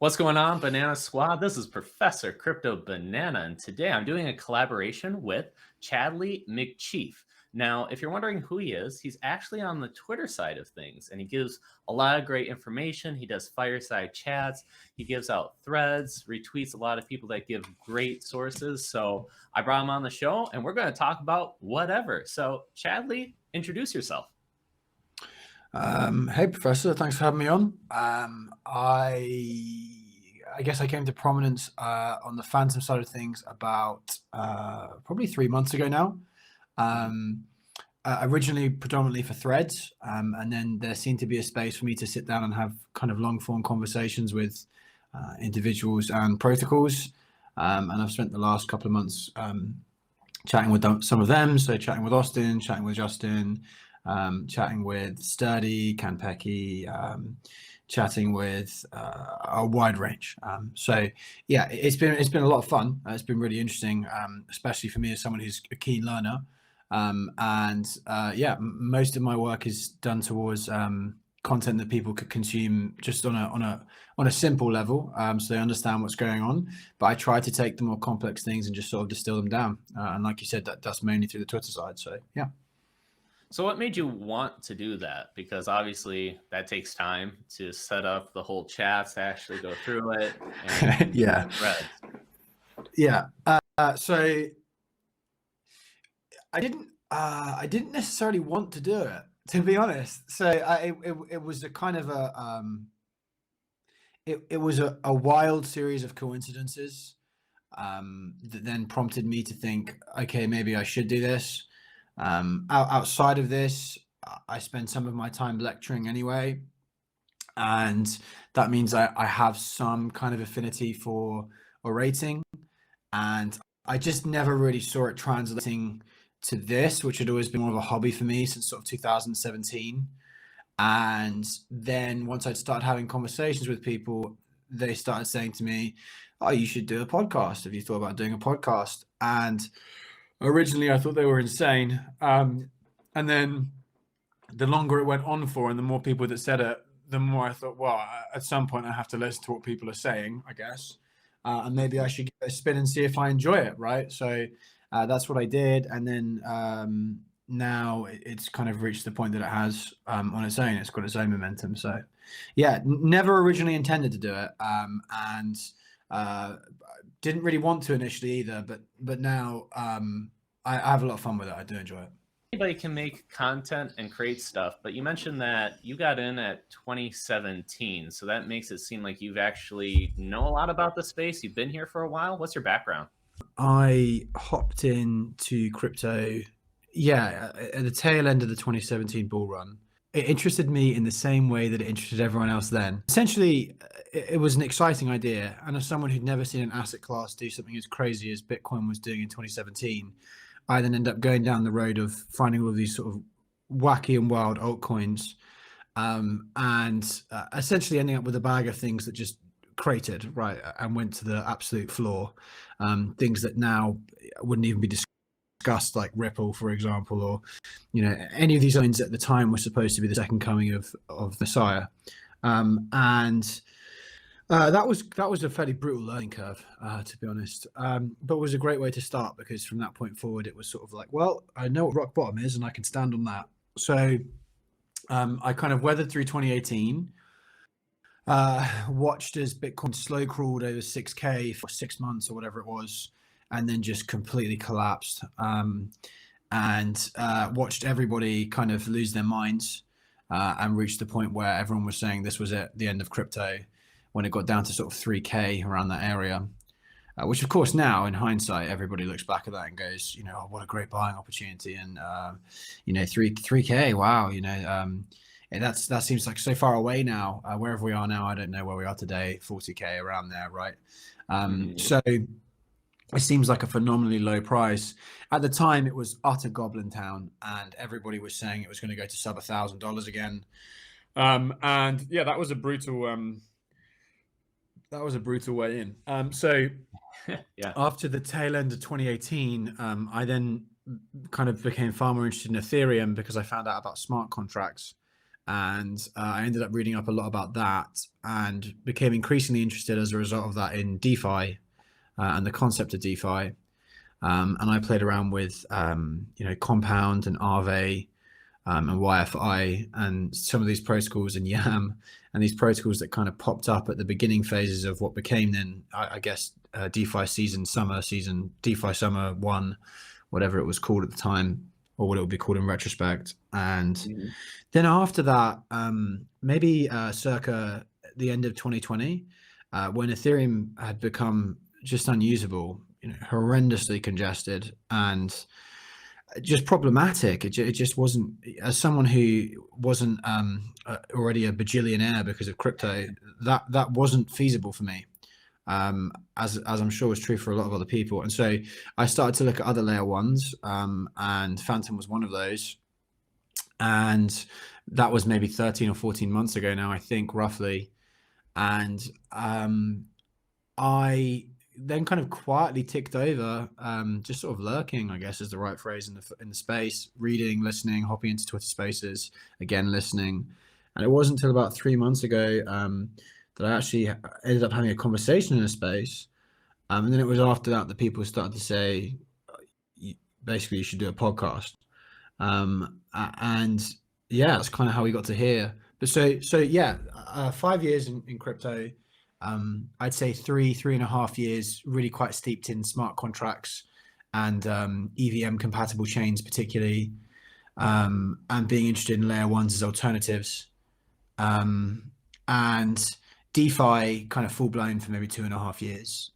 What's going on, Banana Squad? This is Professor Crypto Banana, and today I'm doing a collaboration with Chadley McChief. Now, if you're wondering who he is, he's actually on the Twitter side of things, and he gives a lot of great information. He does fireside chats, he gives out threads, retweets a lot of people that give great sources. So I brought him on the show, and we're going to talk about whatever. So, Chadley, introduce yourself. Hey, Professor, thanks for having me on. I guess I came to prominence on the Fantom side of things about probably 3 months ago now. Originally predominantly for threads, and then there seemed to be a space for me to sit down and have kind of long form conversations with individuals and protocols. And I've spent the last couple of months chatting with some of them. So chatting with Austin, chatting with Justin, chatting with Sturdy, Kanpeki, chatting with a wide range. So yeah, it's been a lot of fun. It's been really interesting, especially for me as someone who's a keen learner. Yeah, most of my work is done towards content that people could consume just on a simple level, so they understand what's going on. But I try to take the more complex things and just sort of distill them down. And like you said, that's mainly through the Twitter side. So yeah. So what made you want to do that? Because obviously that takes time to set up the whole chats, to actually go through it. And yeah. Threads. Yeah. So I didn't necessarily want to do it, to be honest. So it was a kind of it was a wild series of coincidences that then prompted me to think, okay, maybe I should do this. Outside of this, I spend some of my time lecturing anyway, and that means I have some kind of affinity for orating, and I just never really saw it translating to this, which had always been more of a hobby for me since sort of 2017. And then once I'd started having conversations with people, they started saying to me, oh, you should do a podcast. Have you thought about doing a podcast? And originally I thought they were insane. And then the longer it went on for and the more people that said it, the more I thought, well, at some point I have to listen to what people are saying, I guess. And maybe I should give it a spin and see if I enjoy it, right? So that's what I did. And then now it's kind of reached the point that it has on its own. It's got its own momentum. So yeah, never originally intended to do it. And didn't really want to initially either, but now I have a lot of fun with it. I do enjoy it. Anybody can make content and create stuff, but you mentioned that you got in at 2017, so that makes it seem like you've actually know a lot about the space. You've been here for a while. What's your background? I hopped into crypto, yeah, at the tail end of the 2017 bull run. It interested me in the same way that it interested everyone else then. Essentially, it was an exciting idea, and as someone who'd never seen an asset class do something as crazy as Bitcoin was doing in 2017, I then end up going down the road of finding all of these sort of wacky and wild altcoins, and essentially ending up with a bag of things that just cratered, right, and went to the absolute floor. Things that now wouldn't even be discussed, like Ripple, for example, or any of these coins at the time were supposed to be the second coming of Messiah. That was a fairly brutal learning curve, to be honest, but was a great way to start, because from that point forward it was sort of like, well, I know what rock bottom is and I can stand on that. So I kind of weathered through 2018, watched as Bitcoin slow crawled over 6K for 6 months or whatever it was, and then just completely collapsed, and watched everybody kind of lose their minds and reach the point where everyone was saying this was it, the end of crypto, when it got down to sort of 3K around that area, which of course now in hindsight, everybody looks back at that and goes, oh, what a great buying opportunity. And, 3K, wow. That seems like so far away now. Wherever we are now, I don't know where we are today, 40K around there. Right. So it seems like a phenomenally low price. At the time it was utter goblin town, and everybody was saying it was going to go to sub $1,000 again. And yeah, that was a brutal, way in. So Yeah. After the tail end of 2018, I then kind of became far more interested in Ethereum because I found out about smart contracts. And I ended up reading up a lot about that and became increasingly interested as a result of that in DeFi and the concept of DeFi. And I played around with, Compound and Aave and YFI and some of these protocols and YAM and these protocols that kind of popped up at the beginning phases of what became then, I guess, DeFi DeFi Summer 1, whatever it was called at the time, or what it would be called in retrospect. And then after that, maybe circa the end of 2020, when Ethereum had become just unusable, horrendously congested and just problematic. It just wasn't, as someone who wasn't already a bajillionaire because of crypto, that wasn't feasible for me, as I'm sure was true for a lot of other people. And so I started to look at other layer ones, and Fantom was one of those. And that was maybe 13 or 14 months ago now, I think, roughly. And I then kind of quietly ticked over, just sort of lurking, I guess is the right phrase, in the space, reading, listening, hopping into Twitter Spaces, again listening. And it wasn't until about 3 months ago that I actually ended up having a conversation in a space, and then it was after that that people started to say, basically, you should do a podcast. And yeah, that's kind of how we got to here. But so yeah, 5 years in crypto. I'd say 3.5 years really quite steeped in smart contracts and EVM compatible chains particularly, and being interested in layer ones as alternatives, and DeFi kind of full blown for maybe 2.5 years.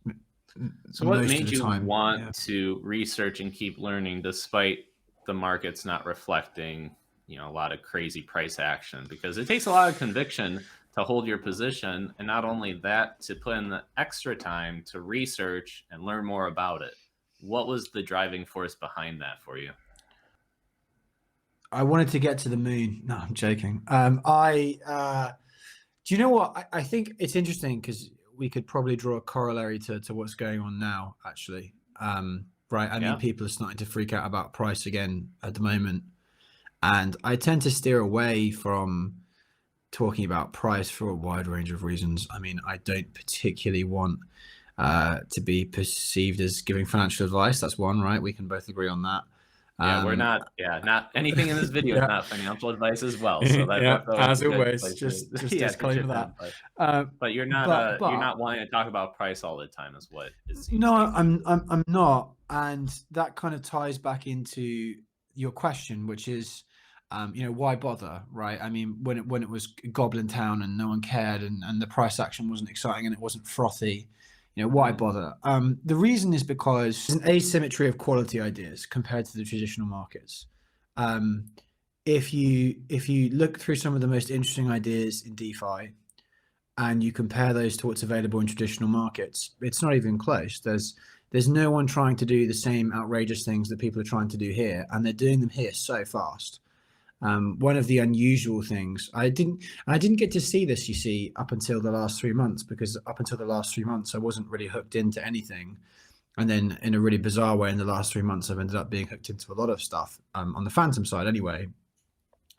So what made you want to research and keep learning despite the markets not reflecting, a lot of crazy price action? Because it takes a lot of conviction to hold your position, and not only that, to put in the extra time to research and learn more about it. What was the driving force behind that for you? I wanted to get to the moon. No, I'm joking. Do you know what? I think it's interesting because we could probably draw a corollary to what's going on now, actually. Right? I mean, people are starting to freak out about price again at the moment. And I tend to steer away from talking about price for a wide range of reasons. I mean, I don't particularly want to be perceived as giving financial advice. That's one, right? We can both agree on that. We're not. Not anything in this video is not financial advice as well. So that's as always, just disclaimer that. But you're not you're not wanting to talk about price all the time, is what it seems. No, I'm not, and that kind of ties back into your question, which is, why bother, right? I mean, when it was Goblin Town and no one cared, and the price action wasn't exciting and it wasn't frothy, why bother? The reason is because there's an asymmetry of quality ideas compared to the traditional markets. If you look through some of the most interesting ideas in DeFi and you compare those to what's available in traditional markets, it's not even close. There's no one trying to do the same outrageous things that people are trying to do here, and they're doing them here so fast. One of the unusual things, I didn't get to see this, you see, up until the last 3 months, because up until the last 3 months, I wasn't really hooked into anything. And then in a really bizarre way, in the last 3 months, I've ended up being hooked into a lot of stuff, on the Fantom side anyway.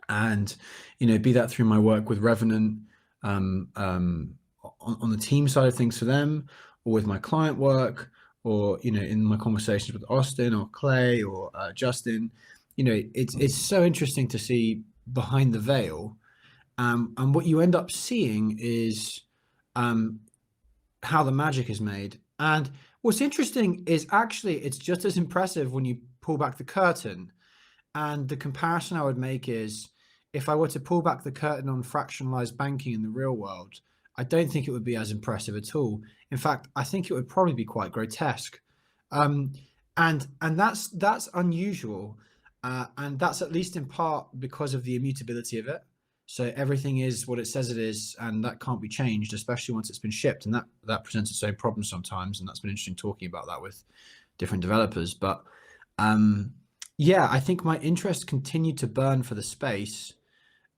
And, be that through my work with Revenant, on the team side of things for them, or with my client work, or, in my conversations with Austin or Clay or Justin. It's so interesting to see behind the veil, and what you end up seeing is how the magic is made. And what's interesting is actually it's just as impressive when you pull back the curtain. And the comparison I would make is, if I were to pull back the curtain on fractionalized banking in the real world, I don't think it would be as impressive at all. In fact, I think it would probably be quite grotesque. And that's unusual. And that's at least in part because of the immutability of it. So everything is what it says it is, and that can't be changed, especially once it's been shipped. And that presents its own problems sometimes. And that's been interesting talking about that with different developers. But I think my interest continued to burn for the space,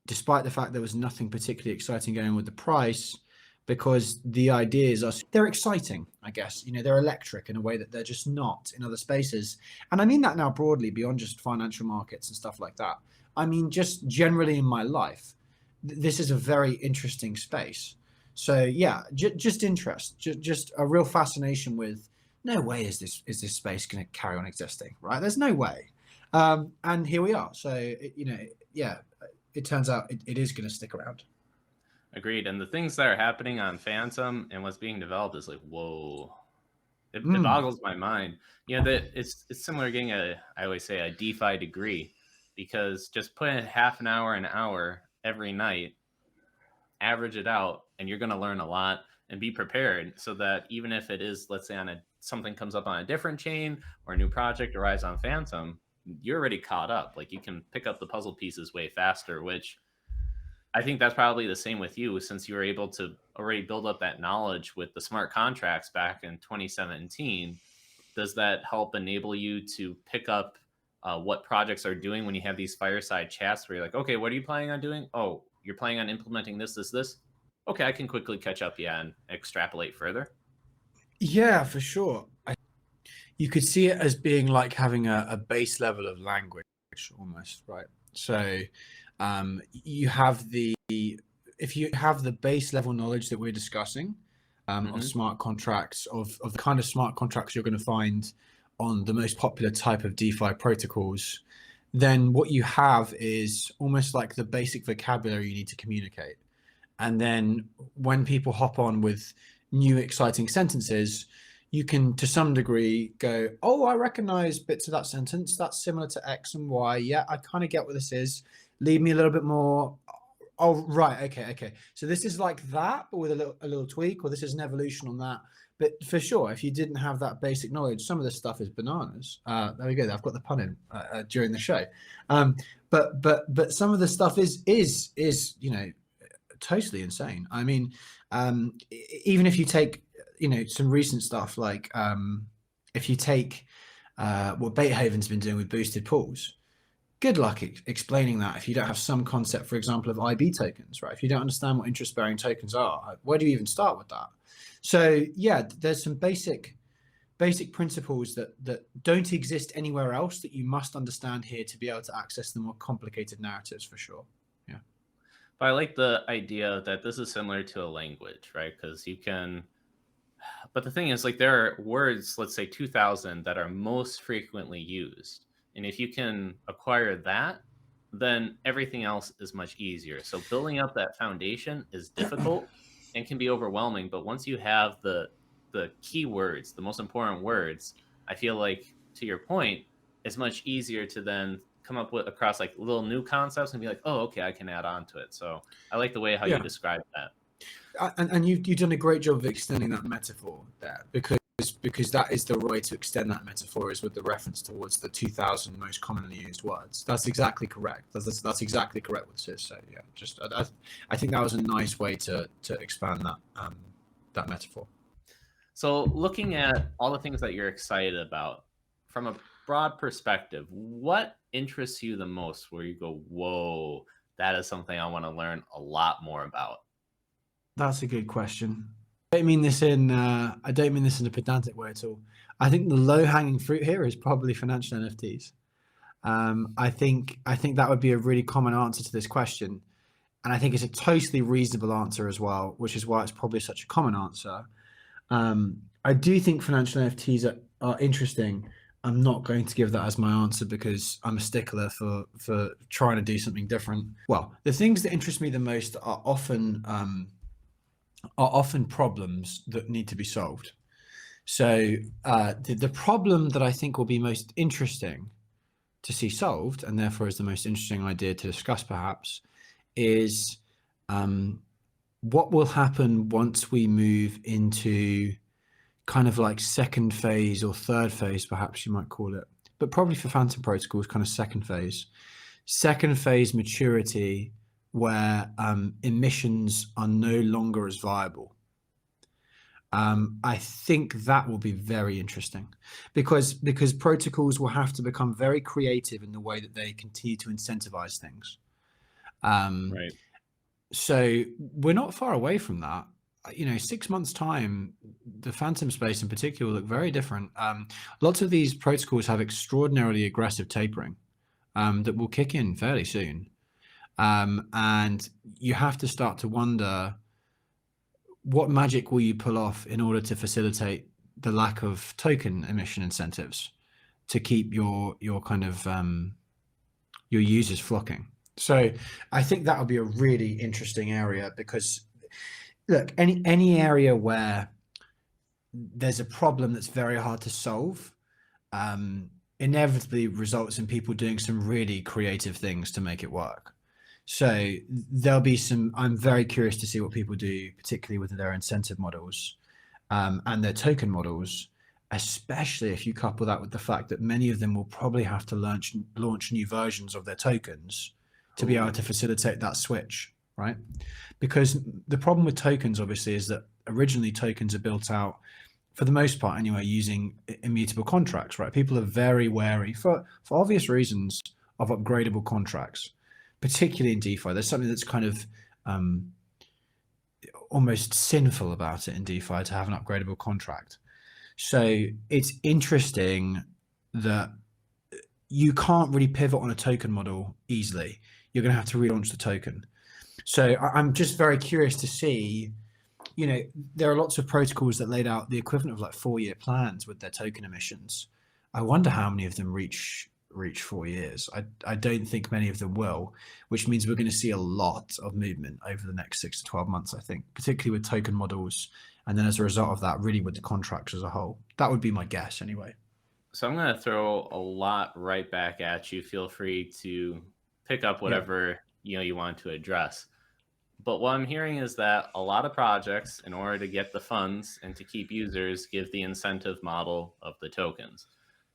despite the fact there was nothing particularly exciting going on with the price, because the ideas they're exciting, I guess. They're electric in a way that they're just not in other spaces. And I mean that now broadly, beyond just financial markets and stuff like that. I mean, just generally in my life, this is a very interesting space. So yeah, just interest, just a real fascination with, no way is this space going to carry on existing, right? There's no way. And here we are. So, yeah, it turns out it is going to stick around. Agreed. And the things that are happening on Fantom and what's being developed is like, whoa. It boggles my mind. That it's similar getting I always say a DeFi degree, because just put in half an hour every night, average it out, and you're going to learn a lot and be prepared, so that even if it is, let's say, something comes up on a different chain or a new project arrives on Fantom, you're already caught up. Like, you can pick up the puzzle pieces way faster, which I think that's probably the same with you, since you were able to already build up that knowledge with the smart contracts back in 2017. Does that help enable you to pick up what projects are doing when you have these fireside chats where you're like, okay, what are you planning on doing? Oh, you're planning on implementing this? Okay, I can quickly catch up, and extrapolate further. Yeah, for sure. You could see it as being like having a base level of language almost, right? So you have if you have the base level knowledge that we're discussing of smart contracts, of the kind of smart contracts you're going to find on the most popular type of DeFi protocols, then what you have is almost like the basic vocabulary you need to communicate. And then when people hop on with new exciting sentences, you can, to some degree, go, oh, I recognize bits of that sentence. That's similar to X and Y. Yeah, I kind of get what this is. Leave me a little bit more. Oh, right. Okay. So this is like that, but with a little tweak, or this is an evolution on that. But for sure, if you didn't have that basic knowledge, some of this stuff is bananas. There we go. I've got the pun in during the show. But some of the stuff is totally insane. I mean, even if you take some recent stuff, like if you take what Beethoven's been doing with boosted pools, good luck explaining that if you don't have some concept, for example, of IB tokens, right? If you don't understand what interest-bearing tokens are, where do you even start with that? So yeah, there's some basic principles that don't exist anywhere else that you must understand here to be able to access the more complicated narratives, for sure. Yeah. But I like the idea that this is similar to a language, right? Because you can, but the thing is, like, there are words, let's say 2000, that are most frequently used. And if you can acquire that, then everything else is much easier. So building up that foundation is difficult and can be overwhelming. But once you have the key words, the most important words, I feel like, to your point, it's much easier to then come up with across like little new concepts and be like, oh, okay, I can add on to it. So I like the way how you describe that. And you've done a great job of extending that metaphor there, because that is the way to extend that metaphor, is with the reference towards the 2000 most commonly used words. That's exactly correct. That's exactly correct what this is. So yeah, just I think that was a nice way to expand that metaphor. So looking at all the things that you're excited about from a broad perspective, what interests you the most, where you go, whoa, that is something I want to learn a lot more about? That's a good question. I don't mean this in a pedantic way at all. I think the low-hanging fruit here is probably financial NFTs. I think that would be a really common answer to this question, and I think it's a totally reasonable answer as well, which is why it's probably such a common answer. I do think financial NFTs are interesting. I'm not going to give that as my answer because I'm a stickler for trying to do something different. Well, the things that interest me the most are often problems that need to be solved. So the problem that I think will be most interesting to see solved, and therefore is the most interesting idea to discuss perhaps, is what will happen once we move into kind of like second phase or third phase, perhaps you might call it, but probably for Fantom protocols, kind of second phase maturity, where emissions are no longer as viable. I think that will be very interesting because protocols will have to become very creative in the way that they continue to incentivize things. Right. So we're not far away from that. 6 months time, the Fantom space in particular will look very different. Lots of these protocols have extraordinarily aggressive tapering that will kick in fairly soon. And you have to start to wonder, what magic will you pull off in order to facilitate the lack of token emission incentives to keep your kind of your users flocking? So I think that would be a really interesting area, because look, any area where there's a problem that's very hard to solve inevitably results in people doing some really creative things to make it work. So there'll be some, I'm very curious to see what people do, particularly with their incentive models and their token models, especially if you couple that with the fact that many of them will probably have to launch new versions of their tokens to be able to facilitate that switch, right? Because the problem with tokens, obviously, is that originally tokens are built out, for the most part anyway, using immutable contracts, right? People are very wary, for obvious reasons, of upgradable contracts, particularly in DeFi. There's something that's kind of almost sinful about it in DeFi to have an upgradable contract. So it's interesting that you can't really pivot on a token model easily. You're going to have to relaunch the token. So I'm just very curious to see, you know, there are lots of protocols that laid out the equivalent of like 4-year plans with their token emissions. I wonder how many of them reach 4 years. I don't think many of them will, which means we're going to see a lot of movement over the next 6 to 12 months, I think, particularly with token models. And then as a result of that, really with the contracts as a whole. That would be my guess anyway. So I'm going to throw a lot right back at you. Feel free to pick up whatever you want to address. But what I'm hearing is that a lot of projects, in order to get the funds and to keep users, give the incentive model of the tokens.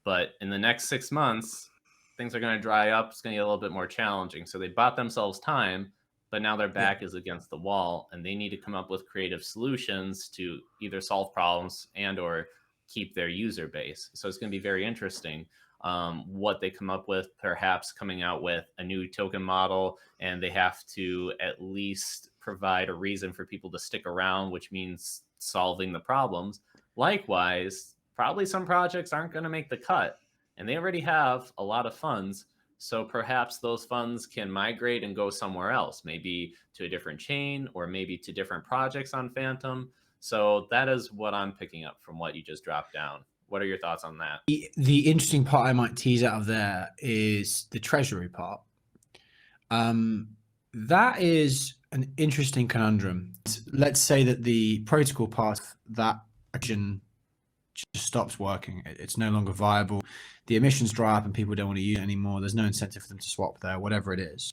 But in the next 6 months, things are going to dry up. It's going to get a little bit more challenging. So they bought themselves time, but now their back is against the wall, and they need to come up with creative solutions to either solve problems and or keep their user base. So it's going to be very interesting what they come up with, perhaps coming out with a new token model, and they have to at least provide a reason for people to stick around, which means solving the problems. Likewise, probably some projects aren't going to make the cut, and they already have a lot of funds. So perhaps those funds can migrate and go somewhere else, maybe to a different chain or maybe to different projects on Fantom. So that is what I'm picking up from what you just dropped down. What are your thoughts on that? The interesting part I might tease out of there is the Treasury part. That is an interesting conundrum. Let's say that the protocol part, that action just stops working. It's no longer viable. The emissions dry up and people don't want to use it anymore. There's no incentive for them to swap there, whatever it is.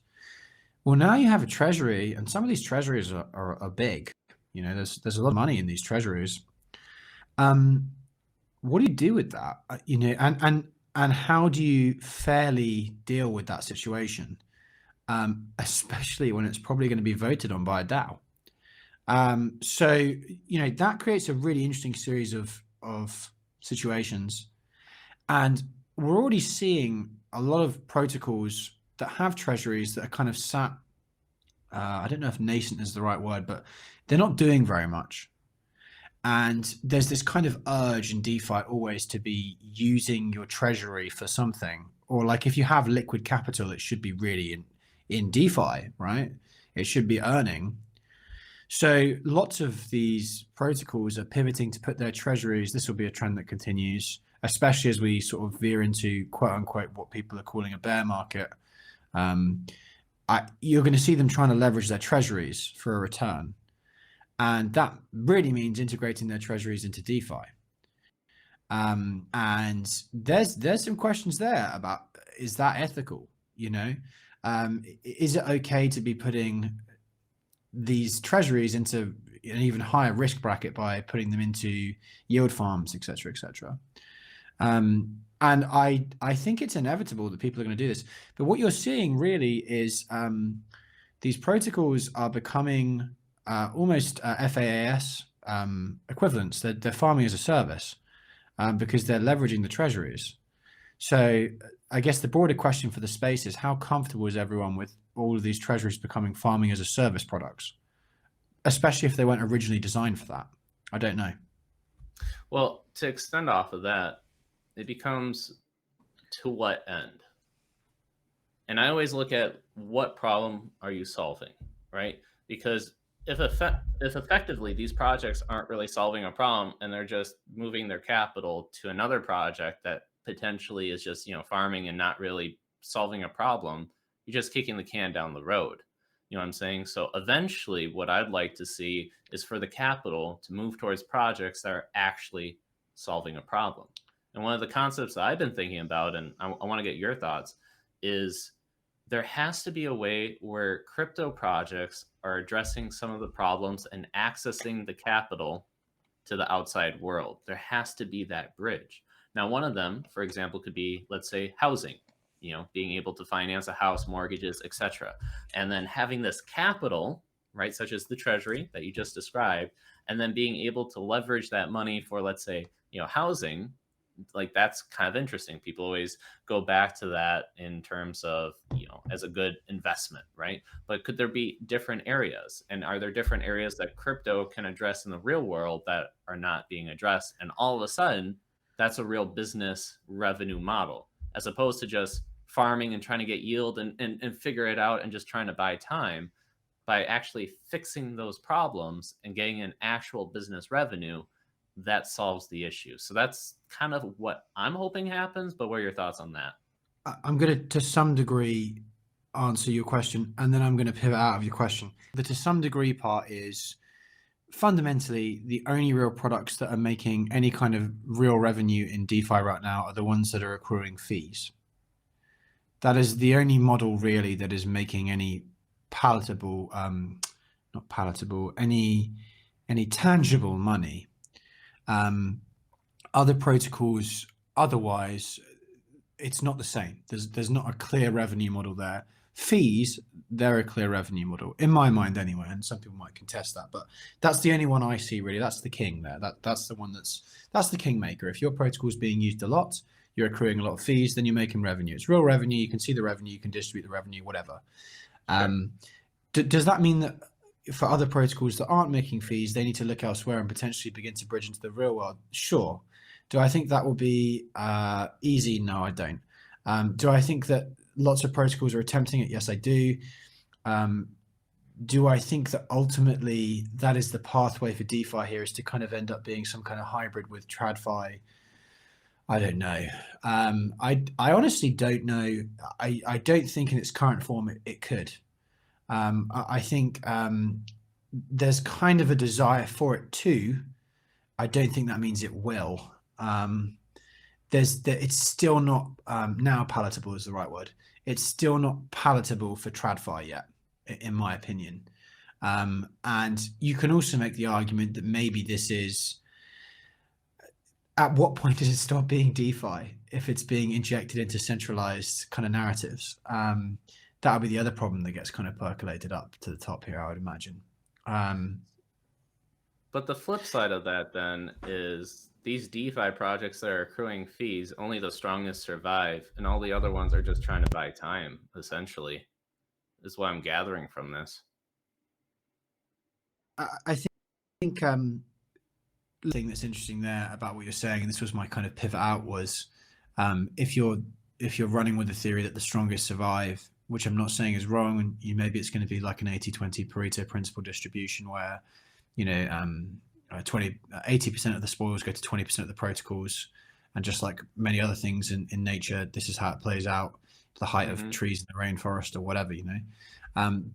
Well, now you have a treasury, and some of these treasuries are big. You know, there's a lot of money in these treasuries. What do you do with that? You know, and how do you fairly deal with that situation? Especially when it's probably going to be voted on by a DAO. So, you know, that creates a really interesting series of situations. And we're already seeing a lot of protocols that have treasuries that are kind of sat, I don't know if nascent is the right word, but they're not doing very much. And there's this kind of urge in DeFi always to be using your treasury for something, or like if you have liquid capital, it should be really in DeFi, right? It should be earning. So lots of these protocols are pivoting to put their treasuries. This will be a trend that continues, especially as we sort of veer into quote unquote what people are calling a bear market. You're going to see them trying to leverage their treasuries for a return. And that really means integrating their treasuries into DeFi. And there's some questions there about, is that ethical? You know, is it okay to be putting these treasuries into an even higher risk bracket by putting them into yield farms, et cetera, et cetera? And I think it's inevitable that people are going to do this. But what you're seeing really is these protocols are becoming almost FAAS equivalents. They're farming as a service because they're leveraging the treasuries. So I guess the broader question for the space is, how comfortable is everyone with all of these treasuries becoming farming as a service products, especially if they weren't originally designed for that? I don't know. Well, to extend off of that, it becomes, to what end? And I always look at what problem are you solving, right? Because if effectively these projects aren't really solving a problem and they're just moving their capital to another project that potentially is just, farming and not really solving a problem, you're just kicking the can down the road. You know what I'm saying? So eventually what I'd like to see is for the capital to move towards projects that are actually solving a problem. And one of the concepts that I've been thinking about, and I want to get your thoughts, is there has to be a way where crypto projects are addressing some of the problems and accessing the capital to the outside world. There has to be that bridge. Now, one of them, for example, could be, let's say, housing, being able to finance a house, mortgages, etc. And then having this capital, right, such as the Treasury that you just described, and then being able to leverage that money for, let's say, housing. Like, that's kind of interesting. People always go back to that in terms of, as a good investment, right? But could there be different areas, and are there different areas that crypto can address in the real world that are not being addressed, and all of a sudden that's a real business revenue model, as opposed to just farming and trying to get yield and figure it out and just trying to buy time. By actually fixing those problems and getting an actual business revenue, that solves the issue. So that's kind of what I'm hoping happens. But what are your thoughts on that? I'm going to some degree, answer your question, and then I'm going to pivot out of your question. The to some degree part is fundamentally the only real products that are making any kind of real revenue in DeFi right now are the ones that are accruing fees. That is the only model really that is making any palatable, not palatable, any tangible money. Other protocols, otherwise, it's not the same. There's not a clear revenue model there. Fees, they're a clear revenue model in my mind anyway, and some people might contest that, but that's the only one I see really. That's the king there. That's the one that's the kingmaker. If your protocol is being used a lot, you're accruing a lot of fees, then you're making revenue. It's real revenue. You can see the revenue, you can distribute the revenue, whatever. Sure. Does that mean that for other protocols that aren't making fees, they need to look elsewhere and potentially begin to bridge into the real world? Sure. Do I think that will be easy? No, I don't. Do I think that lots of protocols are attempting it? Yes, I do. Do I think that ultimately that is the pathway for DeFi here, is to kind of end up being some kind of hybrid with TradFi? I don't know. I honestly don't know. I don't think in its current form it could. I think there's kind of a desire for it too. I don't think that means it will. It's still not now palatable is the right word. It's still not palatable for TradFi yet, in my opinion. And you can also make the argument that maybe this is, at what point does it stop being DeFi if it's being injected into centralized kind of narratives? That'll be the other problem that gets kind of percolated up to the top here, I would imagine. But the flip side of that then is these DeFi projects that are accruing fees, only the strongest survive, and all the other ones are just trying to buy time, essentially, is what I'm gathering from this. I think the thing that's interesting there about what you're saying, and this was my kind of pivot out, was if you're running with the theory that the strongest survive, which I'm not saying is wrong, and maybe it's going to be like an 80-20 Pareto principle distribution where 80% of the spoils go to 20% of the protocols, and just like many other things in nature, this is how it plays out, the height of trees in the rainforest or whatever,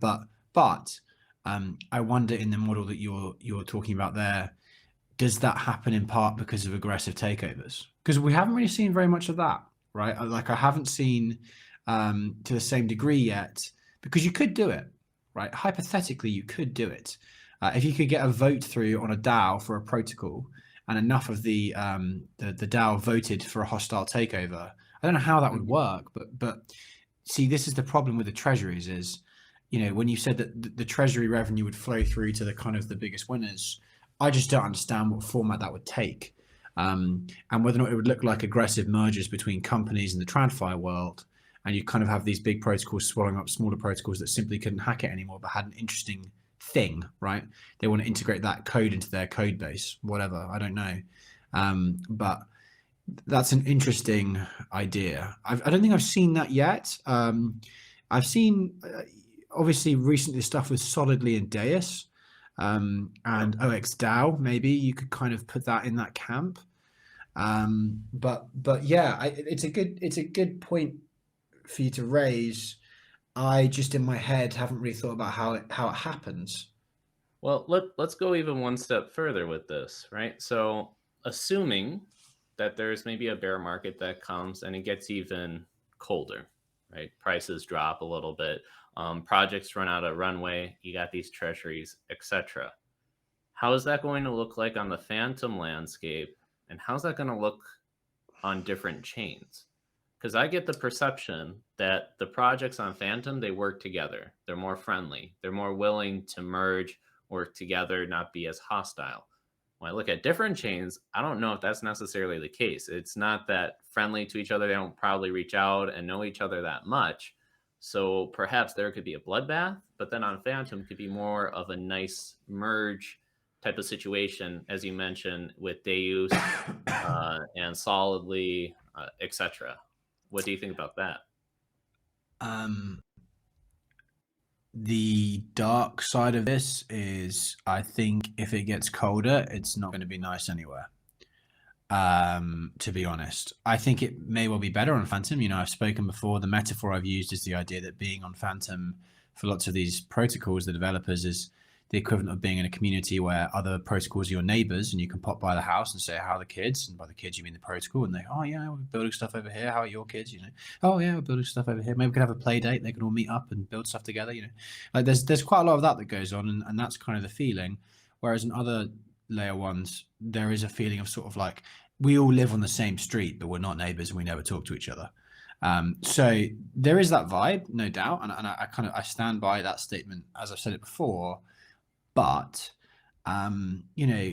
but I wonder, in the model that you're talking about there, does that happen in part because of aggressive takeovers? Because we haven't really seen very much of that, right? Like, I haven't seen to the same degree yet, because you could do it, right? Hypothetically, you could do it. If you could get a vote through on a DAO for a protocol, and enough of the DAO voted for a hostile takeover, I don't know how that would work, but see, this is the problem with the treasuries is, when you said that the treasury revenue would flow through to the kind of the biggest winners, I just don't understand what format that would take, and whether or not it would look like aggressive mergers between companies in the TradFi world, and you kind of have these big protocols swallowing up smaller protocols that simply couldn't hack it anymore, but had an interesting thing, right? They want to integrate that code into their code base, whatever, I don't know. But That's an interesting idea. I don't think I've seen that yet. I've seen obviously recently stuff with Solidly and Deus, and OXDAO. Maybe you could kind of put that in that camp. But yeah, it's a good point for you to raise. I just in my head haven't really thought about how it happens. Well, let's go even one step further with this, right? So, assuming that there's maybe a bear market that comes and it gets even colder, right? Prices drop a little bit, projects run out of runway, you got these treasuries, etc. How is that going to look like on the Fantom landscape, and how's that going to look on different chains? Because I get the perception that the projects on Fantom, they work together. They're more friendly. They're more willing to merge, work together, not be as hostile. When I look at different chains, I don't know if that's necessarily the case. It's not that friendly to each other. They don't probably reach out and know each other that much. So perhaps there could be a bloodbath, but then on Fantom could be more of a nice merge type of situation, as you mentioned, with Deus and Solidly, etc. What do you think about that? The dark side of this is I think if it gets colder, it's not going to be nice anywhere. To be honest, I think it may well be better on Fantom. You know, I've spoken before. The metaphor I've used is the idea that being on Fantom for lots of these protocols, the developers, is the equivalent of being in a community where other protocols are your neighbors, and you can pop by the house and say, how are the kids? And by the kids, you mean the protocol. And they, oh, yeah, we're building stuff over here. How are your kids? You know, oh, yeah, we're building stuff over here. Maybe we could have a play date. They can all meet up and build stuff together. You know, like there's quite a lot of that goes on. And that's kind of the feeling. Whereas in other layer ones, there is a feeling of sort of like, we all live on the same street, but we're not neighbors and we never talk to each other. So there is that vibe, no doubt. And I stand by that statement, as I've said it before. But, you know,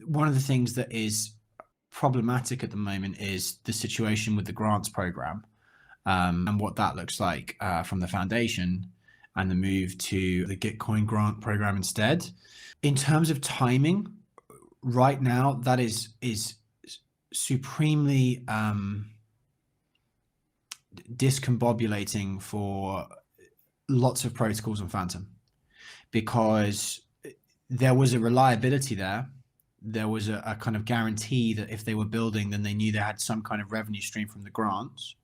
one of the things that is problematic at the moment is the situation with the grants program, and what that looks like from the foundation and the move to the Gitcoin grant program instead. In terms of timing, right now, that is supremely discombobulating for lots of protocols on Fantom, because there was a reliability there. There was a kind of guarantee that if they were building, then they knew they had some kind of revenue stream from the grants.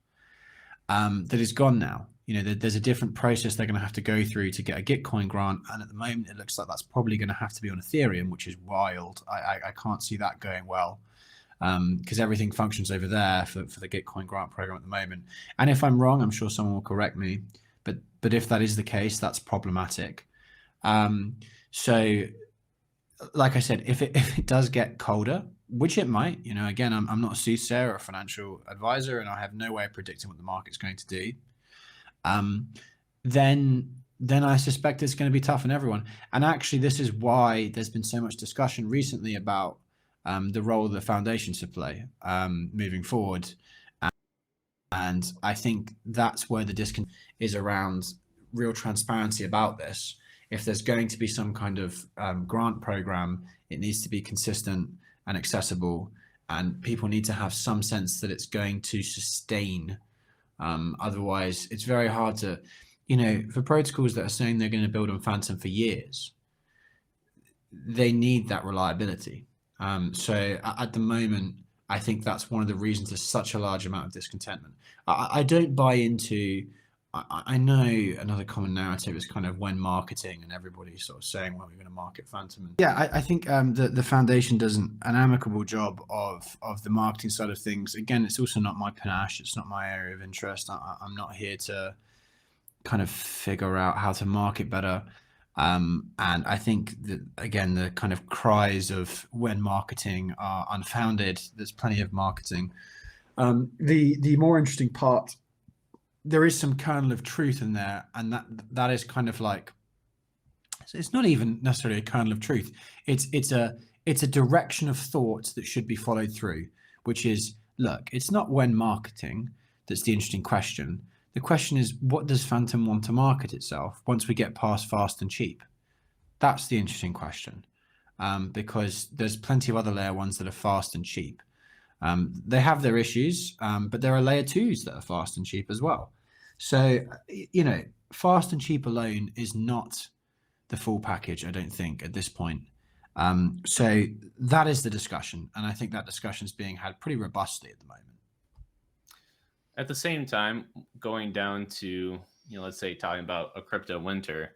That is gone now. You know, there's a different process they're going to have to go through to get a Gitcoin grant, and at the moment it looks like that's probably going to have to be on Ethereum, which is wild. I can't see that going well, because everything functions over there for the Gitcoin grant program at the moment. And if I'm wrong, I'm sure someone will correct me. But if that is the case, that's problematic. So, like I said, if it does get colder, which it might, you know, again, I'm not a soothsayer or a financial advisor, and I have no way of predicting what the market's going to do. Then I suspect it's going to be tough on everyone. And actually, this is why there's been so much discussion recently about the role the foundation should play moving forward. And I think that's where the disconnect is around real transparency about this. If there's going to be some kind of grant program, it needs to be consistent and accessible, and people need to have some sense that it's going to sustain. Otherwise, it's very hard to, you know, for protocols that are saying they're going to build on Fantom for years, they need that reliability. So at the moment, I think that's one of the reasons there's such a large amount of discontentment. I don't buy into, I know another common narrative is kind of when marketing, and everybody's sort of saying, well, we're going to market Fantom. And yeah, I think the foundation does an amicable job of the marketing side of things. Again, it's also not my panache. It's not my area of interest. I'm not here to kind of figure out how to market better. And I think that, again, the kind of cries of when marketing are unfounded. There's plenty of marketing. The more interesting part, there is some kernel of truth in there, and that is kind of like, it's not even necessarily a kernel of truth. It's a direction of thought that should be followed through, which is, look, it's not when marketing that's the interesting question. The question is, what does Fantom want to market itself once we get past fast and cheap? That's the interesting question, because there's plenty of other layer ones that are fast and cheap. They have their issues, but there are layer twos that are fast and cheap as well. So, you know, fast and cheap alone is not the full package, I don't think, at this point. So that is the discussion. And I think that discussion is being had pretty robustly at the moment. At the same time, going down to, let's say talking about a crypto winter,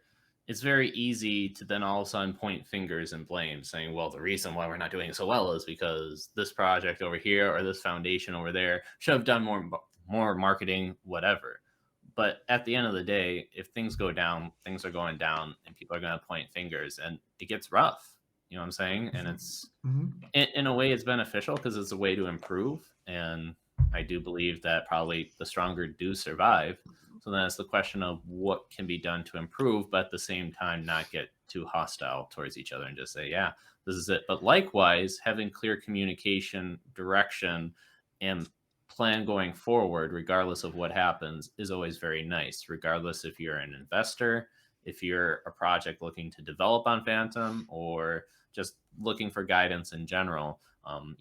it's very easy to then all of a sudden point fingers and blame, saying, well, the reason why we're not doing so well is because this project over here or this foundation over there should have done more marketing, whatever. But at the end of the day, if things go down, things are going down, and people are going to point fingers, and it gets rough. You know what I'm saying? And it's in a way, it's beneficial because it's a way to improve. And I do believe that probably the stronger do survive. So then it's the question of what can be done to improve, but at the same time, not get too hostile towards each other and just say, yeah, this is it. But likewise, having clear communication, direction, and plan going forward, regardless of what happens, is always very nice, regardless if you're an investor, if you're a project looking to develop on Fantom, or just looking for guidance in general.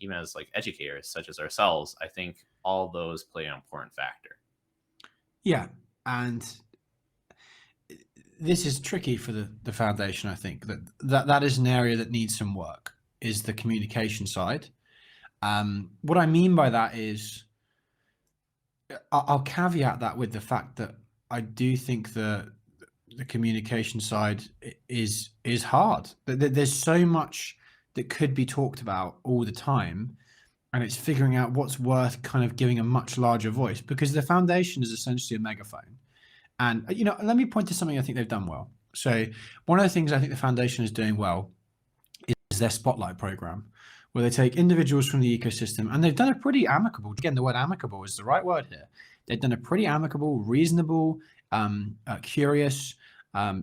Even as like educators such as ourselves, I think all those play an important factor. Yeah. And this is tricky for the foundation. I think that is an area that needs some work, is the communication side. What I mean by that is, I'll caveat that with the fact that I do think the communication side is hard. There's so much that could be talked about all the time, and it's figuring out what's worth kind of giving a much larger voice, because the foundation is essentially a megaphone. And, let me point to something I think they've done well. So one of the things I think the foundation is doing well is their spotlight program, where they take individuals from the ecosystem, and they've done a pretty amicable, again, the word amicable is the right word here. They've done a pretty amicable, reasonable, curious,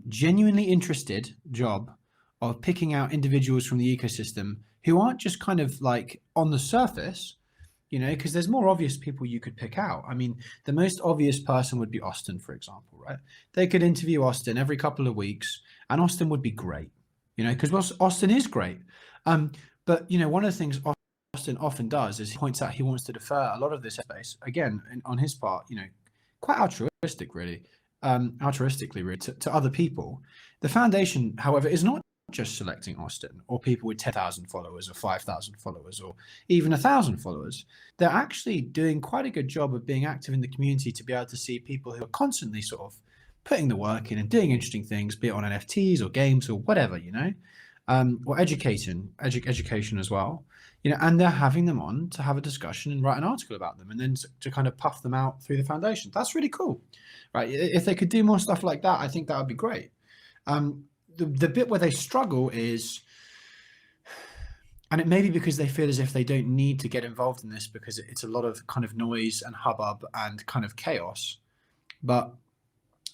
genuinely interested job of picking out individuals from the ecosystem who aren't just kind of like on the surface, because there's more obvious people you could pick out. I mean, the most obvious person would be Austin, for example, right? They could interview Austin every couple of weeks, and Austin would be great, because Austin is great. But, one of the things Austin often does is he points out he wants to defer a lot of this space, again, on his part, quite altruistically, really, to other people. The foundation, however, is not just selecting Austin or people with 10,000 followers or 5,000 followers or even 1,000 followers. They're actually doing quite a good job of being active in the community to be able to see people who are constantly sort of putting the work in and doing interesting things, be it on NFTs or games or whatever, or education as well, and they're having them on to have a discussion and write an article about them, and then to kind of puff them out through the foundation. That's really cool, right? If they could do more stuff like that, I think that would be great. The bit where they struggle is, and it may be because they feel as if they don't need to get involved in this because it's a lot of kind of noise and hubbub and kind of chaos, but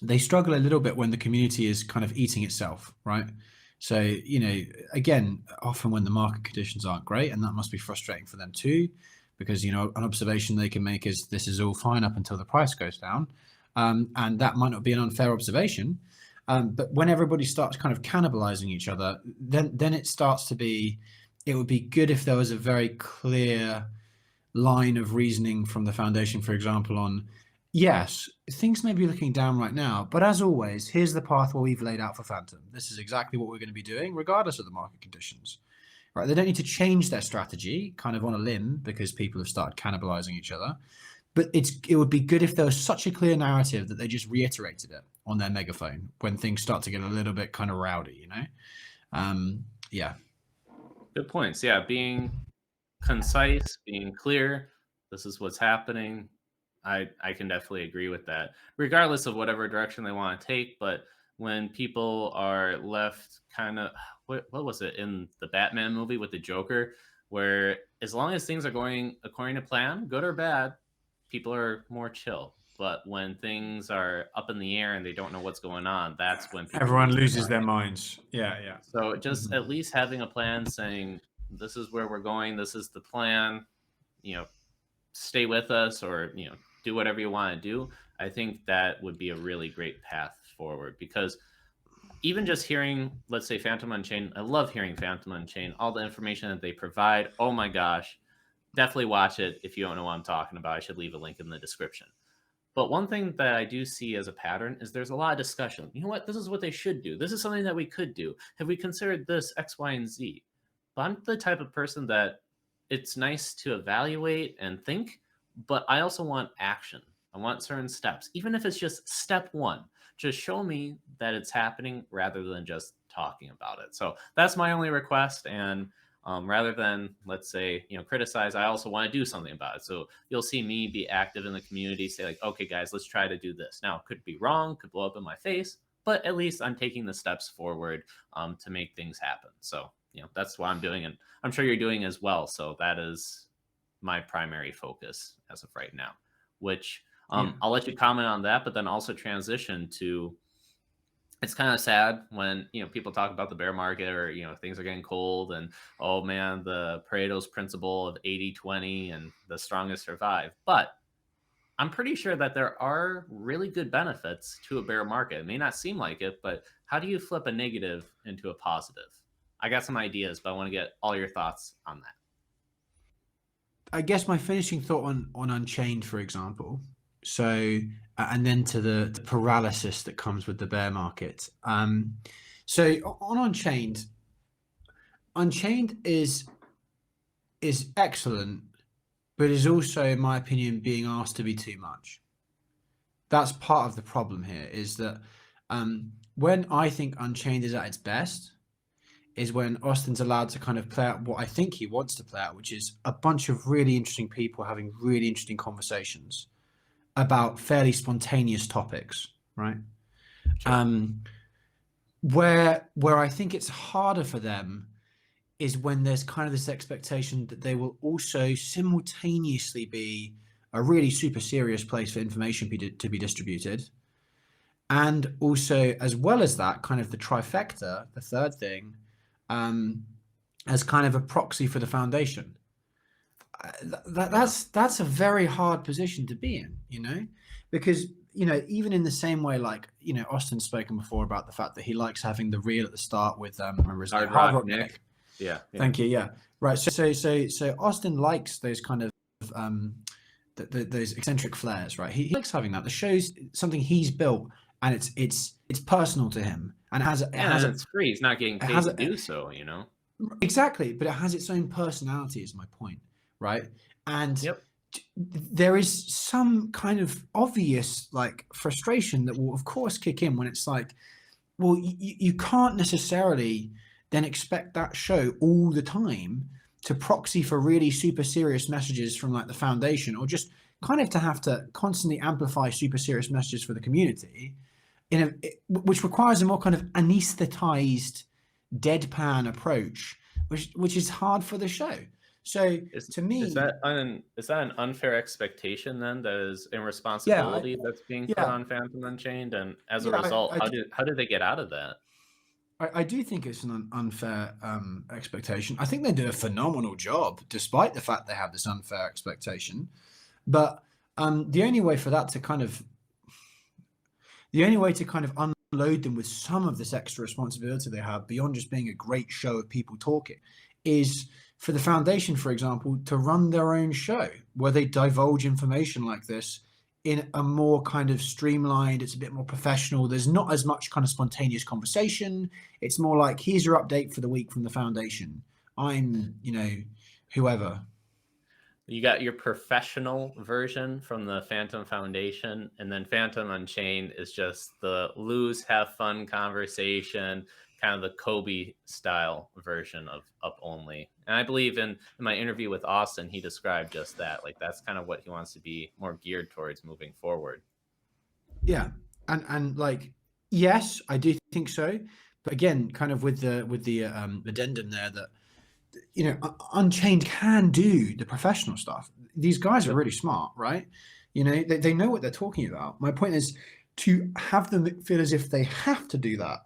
they struggle a little bit when the community is kind of eating itself, right? So, again, often when the market conditions aren't great, and that must be frustrating for them too, because, an observation they can make is this is all fine up until the price goes down. And that might not be an unfair observation. But when everybody starts kind of cannibalizing each other, then it starts to be, it would be good if there was a very clear line of reasoning from the foundation, for example, on, yes, things may be looking down right now, but as always, here's the path where we've laid out for Fantom. This is exactly what we're going to be doing, regardless of the market conditions. Right? They don't need to change their strategy kind of on a limb because people have started cannibalizing each other. But it would be good if there was such a clear narrative that they just reiterated it on their megaphone when things start to get a little bit kind of rowdy, Yeah. Good points. Yeah, being concise, being clear. This is what's happening. I can definitely agree with that, regardless of whatever direction they want to take. But when people are left kind of, what was it in the Batman movie with the Joker, where as long as things are going according to plan, good or bad, people are more chill. But when things are up in the air and they don't know what's going on, that's when people everyone loses their minds. Yeah. So just at least having a plan saying, this is where we're going, this is the plan, stay with us, or, do whatever you want to do. I think that would be a really great path forward, because even just hearing, let's say, Fantom Unchained, I love hearing Fantom Unchained, all the information that they provide. Oh my gosh, definitely watch it. If you don't know what I'm talking about, I should leave a link in the description. But one thing that I do see as a pattern is there's a lot of discussion. You know what? This is what they should do. This is something that we could do. Have we considered this X, Y, and Z? But I'm the type of person that it's nice to evaluate and think, but I also want action. I want certain steps, even if it's just step one. Just show me that it's happening rather than just talking about it. So that's my only request. And rather than, let's say, criticize, I also want to do something about it. So you'll see me be active in the community, say like, okay, guys, let's try to do this. Now, it could be wrong, could blow up in my face, but at least I'm taking the steps forward to make things happen. So, that's what I'm doing. And I'm sure you're doing as well. So that is my primary focus as of right now, which I'll let you comment on that, but then also transition to, it's kind of sad when people talk about the bear market, or things are getting cold, and oh man, the Pareto's principle of 80-20 and the strongest survive. But I'm pretty sure that there are really good benefits to a bear market. It may not seem like it, but how do you flip a negative into a positive? I got some ideas, but I want to get all your thoughts on that. I guess my finishing thought on Unchained, for example. So, and then to the paralysis that comes with the bear market. So on Unchained is excellent, but is also, in my opinion, being asked to be too much. That's part of the problem here, is that when I think Unchained is at its best, is when Austin's allowed to kind of play out what I think he wants to play out, which is a bunch of really interesting people having really interesting conversations about fairly spontaneous topics, right? Sure. Where I think it's harder for them is when there's kind of this expectation that they will also simultaneously be a really super serious place for information to be distributed. And also, as well as that, kind of the trifecta, the third thing, as kind of a proxy for the foundation. That's a very hard position to be in, because, even in the same way, like, Austin's spoken before about the fact that he likes having the reel at the start with Hard Rock Nick. Yeah. Thank you. Yeah. Right. So Austin likes those kind of those eccentric flares, right? He likes having that. The show's something he's built, and it's personal to him, and it's free. He's not getting paid to do so, Exactly, but it has its own personality, is my point, right? And there is some kind of obvious like frustration that will, of course, kick in when it's like, well, you can't necessarily then expect that show all the time to proxy for really super serious messages from like the foundation, or just kind of to have to constantly amplify super serious messages for the community, which requires a more kind of anesthetized, deadpan approach, which is hard for the show. So to me, is that an unfair expectation then? That is a responsibility that's being put on Fantom Unchained, and as a result, how did they get out of that? I do think it's an unfair expectation. I think they do a phenomenal job, despite the fact they have this unfair expectation. But the only way to kind of unload them with some of this extra responsibility they have, beyond just being a great show of people talking, is for the foundation, for example, to run their own show where they divulge information like this in a more kind of streamlined, it's a bit more professional. There's not as much kind of spontaneous conversation. It's more like, here's your update for the week from the foundation. I'm, whoever. You got your professional version from the Fantom Foundation, and then Fantom Unchained is just the lose, have fun conversation, kind of the Kobe style version of Up Only. And I believe in my interview with Austin, he described just that. Like, that's kind of what he wants to be more geared towards moving forward. Yeah. And like, yes, I do think so. But again, kind of with the addendum there that, Unchained can do the professional stuff. These guys are really smart, right? They know what they're talking about. My point is to have them feel as if they have to do that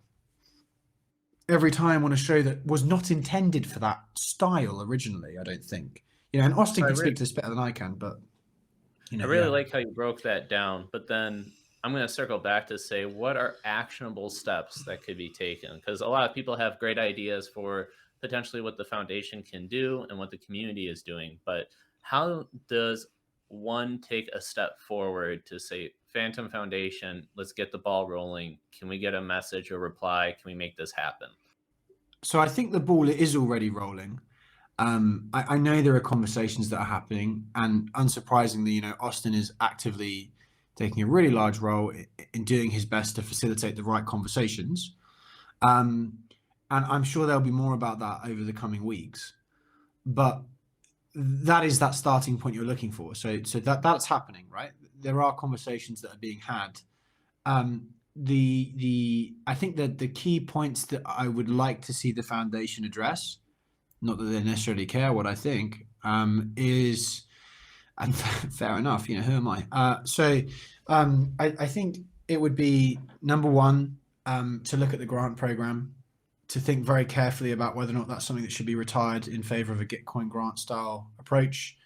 every time on a show that was not intended for that style originally, I don't think. And Austin can speak to this better than I can, but I really like how you broke that down. But then I'm going to circle back to say, what are actionable steps that could be taken? Because a lot of people have great ideas for potentially what the foundation can do and what the community is doing. But how does one take a step forward to say, Fantom Foundation, let's get the ball rolling. Can we get a message or reply? Can we make this happen? So I think the ball is already rolling. I know there are conversations that are happening, and unsurprisingly, you know, Austin is actively taking a really large role in doing his best to facilitate the right conversations. And I'm sure there'll be more about that over the coming weeks. But that is that starting point you're looking for. So that's happening, right? There are conversations that are being had. I think that the key points that I would like to see the foundation address, not that they necessarily care what I think, is, and fair enough, you know, who am I? I think it would be number one, to look at the grant program, to think very carefully about whether or not that's something that should be retired in favor of a Gitcoin grant style approach.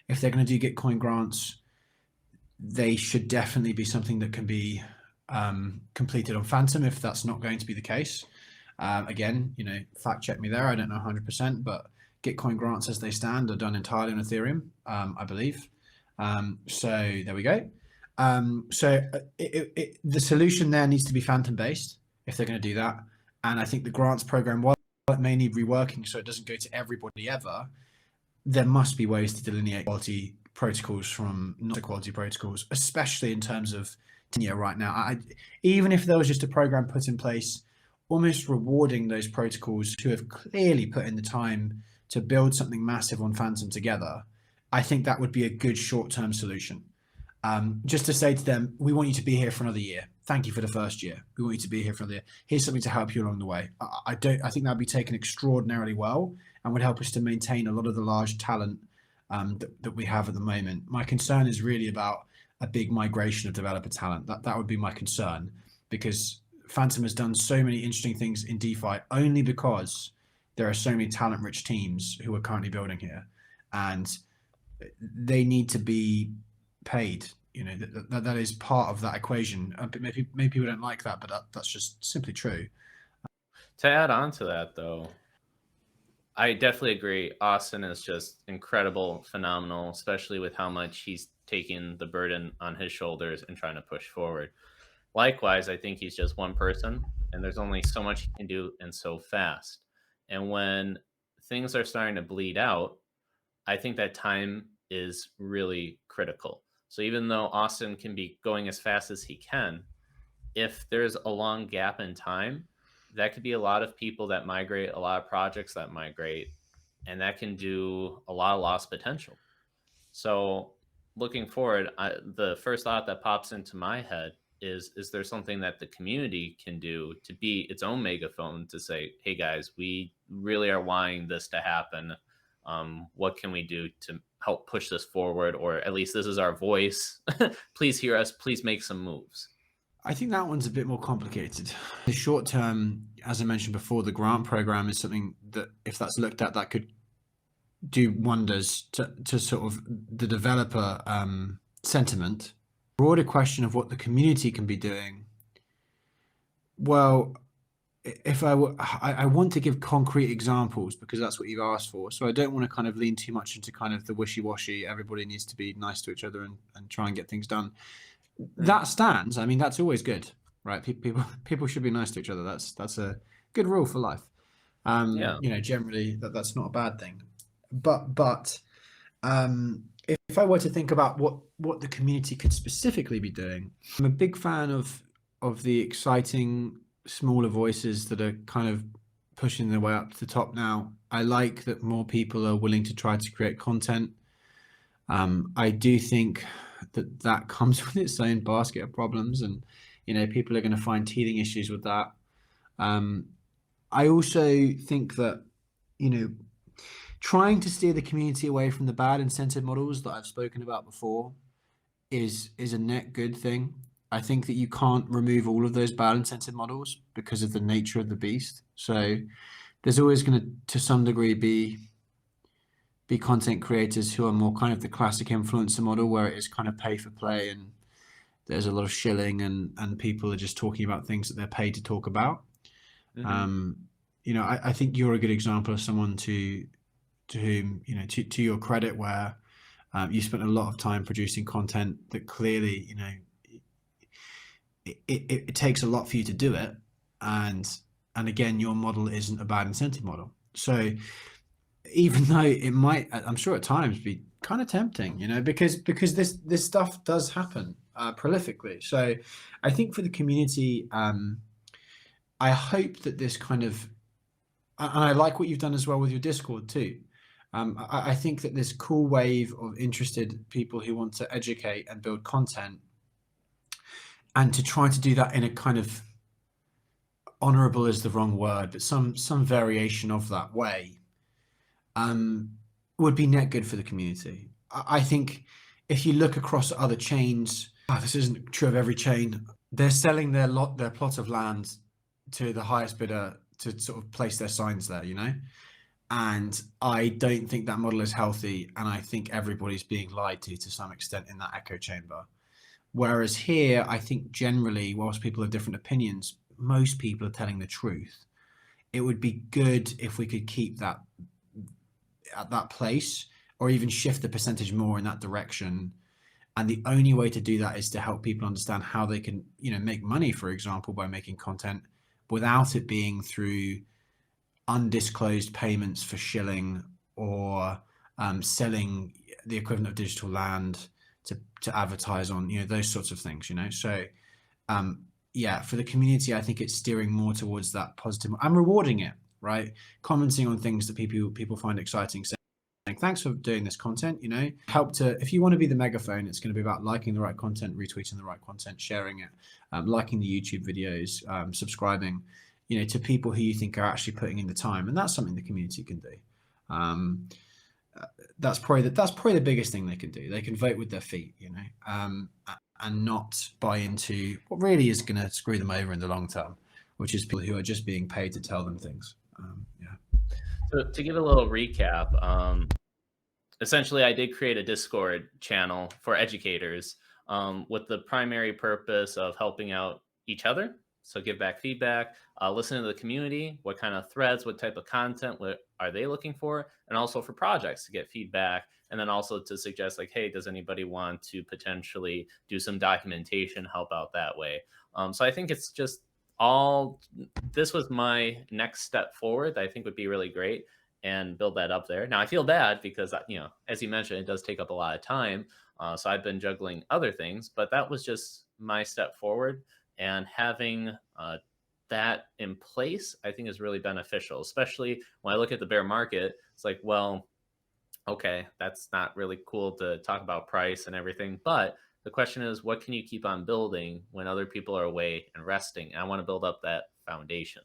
If they're going to do Gitcoin grants, they should definitely be something that can be completed on Fantom if that's not going to be the case. Again, you know, fact check me there. I don't know 100%, but Gitcoin grants as they stand are done entirely on Ethereum, I believe. So there we go. The solution there needs to be Fantom based if they're going to do that. And I think the grants program, while it may need reworking so it doesn't go to everybody ever, there must be ways to delineate quality protocols from not quality protocols, especially in terms of tenure right now. Even if there was just a program put in place almost rewarding those protocols who have clearly put in the time to build something massive on Fantom together, I think that would be a good short-term solution. Just to say to them, we want you to be here for another year. Thank you for the first year. We want you to be here for another year. Here's something to help you along the way. I think that'd be taken extraordinarily well and would help us to maintain a lot of the large talent that we have at the moment. My concern is really about a big migration of developer talent. That would be my concern, because Fantom has done so many interesting things in DeFi only because there are so many talent-rich teams who are currently building here, and they need to be paid. You know, that is part of that equation. Maybe people don't like that, but that's just simply true. To add on to that, though, I definitely agree. Austin is just incredible, phenomenal, especially with how much he's taking the burden on his shoulders and trying to push forward. Likewise, I think he's just one person, and there's only so much he can do and so fast. And when things are starting to bleed out, I think that time is really critical. So even though Austin can be going as fast as he can, if there's a long gap in time, that could be a lot of people that migrate, a lot of projects that migrate, and that can do a lot of lost potential. So looking forward, the first thought that pops into my head is there something that the community can do to be its own megaphone to say, hey guys, we really are wanting this to happen. What can we do to help push this forward? Or at least this is our voice. Please hear us. Please make some moves. I think that one's a bit more complicated. The short term, as I mentioned before, the grant program is something that, if that's looked at, that could do wonders to sort of the developer sentiment. Broader question of what the community can be doing. Well, if I want to give concrete examples because that's what you've asked for. So I don't want to kind of lean too much into kind of the wishy-washy, everybody needs to be nice to each other and try and get things done. That stands. I mean, that's always good, right? People should be nice to each other. That's a good rule for life. Yeah. You know, generally that's not a bad thing. But if I were to think about what the community could specifically be doing, I'm a big fan of the exciting smaller voices that are kind of pushing their way up to the top now. I like that more people are willing to try to create content. I do think that comes with its own basket of problems, and you know, people are going to find teething issues with that. I also think that, you know, trying to steer the community away from the bad incentive models that I've spoken about before is a net good thing. I think that you can't remove all of those bad incentive models because of the nature of the beast. So there's always going to some degree be content creators who are more kind of the classic influencer model, where it is kind of pay for play and there's a lot of shilling and people are just talking about things that they're paid to talk about. Mm-hmm. You know, I think you're a good example of someone to whom, you know, to your credit, where You spent a lot of time producing content that clearly, you know, it takes a lot for you to do it. And again, your model isn't a bad incentive model. So even though it might, I'm sure at times, be kind of tempting, you know, because this stuff does happen prolifically. So I think for the community, I hope that this kind of, and I like what you've done as well with your Discord too. I think that this cool wave of interested people who want to educate and build content, and to try to do that in a kind of, honorable is the wrong word, but some variation of that way, would be net good for the community. I think if you look across other chains, this isn't true of every chain, they're selling their plot of land to the highest bidder to sort of place their signs there, you know? And I don't think that model is healthy. And I think everybody's being lied to some extent in that echo chamber. Whereas here, I think generally, whilst people have different opinions, most people are telling the truth. It would be good if we could keep that at that place, or even shift the percentage more in that direction. And the only way to do that is to help people understand how they can, you know, make money, for example, by making content without it being through undisclosed payments for shilling, or selling the equivalent of digital land to advertise on, you know, those sorts of things, you know. So yeah, for the community, I think it's steering more towards that positive. I'm rewarding it, right? Commenting on things that people find exciting, saying thanks for doing this content, you know. Help to, if you want to be the megaphone, it's going to be about liking the right content, retweeting the right content, sharing it, liking the YouTube videos, subscribing, you know, to people who you think are actually putting in the time. And that's something the community can do. That's probably the biggest thing they can do. They can vote with their feet, you know, and not buy into what really is going to screw them over in the long term, which is people who are just being paid to tell them things. Yeah. So to give a little recap, essentially I did create a Discord channel for educators, with the primary purpose of helping out each other. So give back feedback, listen to the community, what kind of threads, what type of content, what are they looking for, and also for projects to get feedback, and then also to suggest like, hey, does anybody want to potentially do some documentation, help out that way. So I think it's just this was my next step forward that I think would be really great, and build that up there. Now I feel bad because, you know, as you mentioned, it does take up a lot of time. So I've been juggling other things, but that was just my step forward. And having that in place, I think is really beneficial, especially when I look at the bear market. It's like, well, okay, that's not really cool to talk about price and everything. But the question is, what can you keep on building when other people are away and resting? And I want to build up that foundation.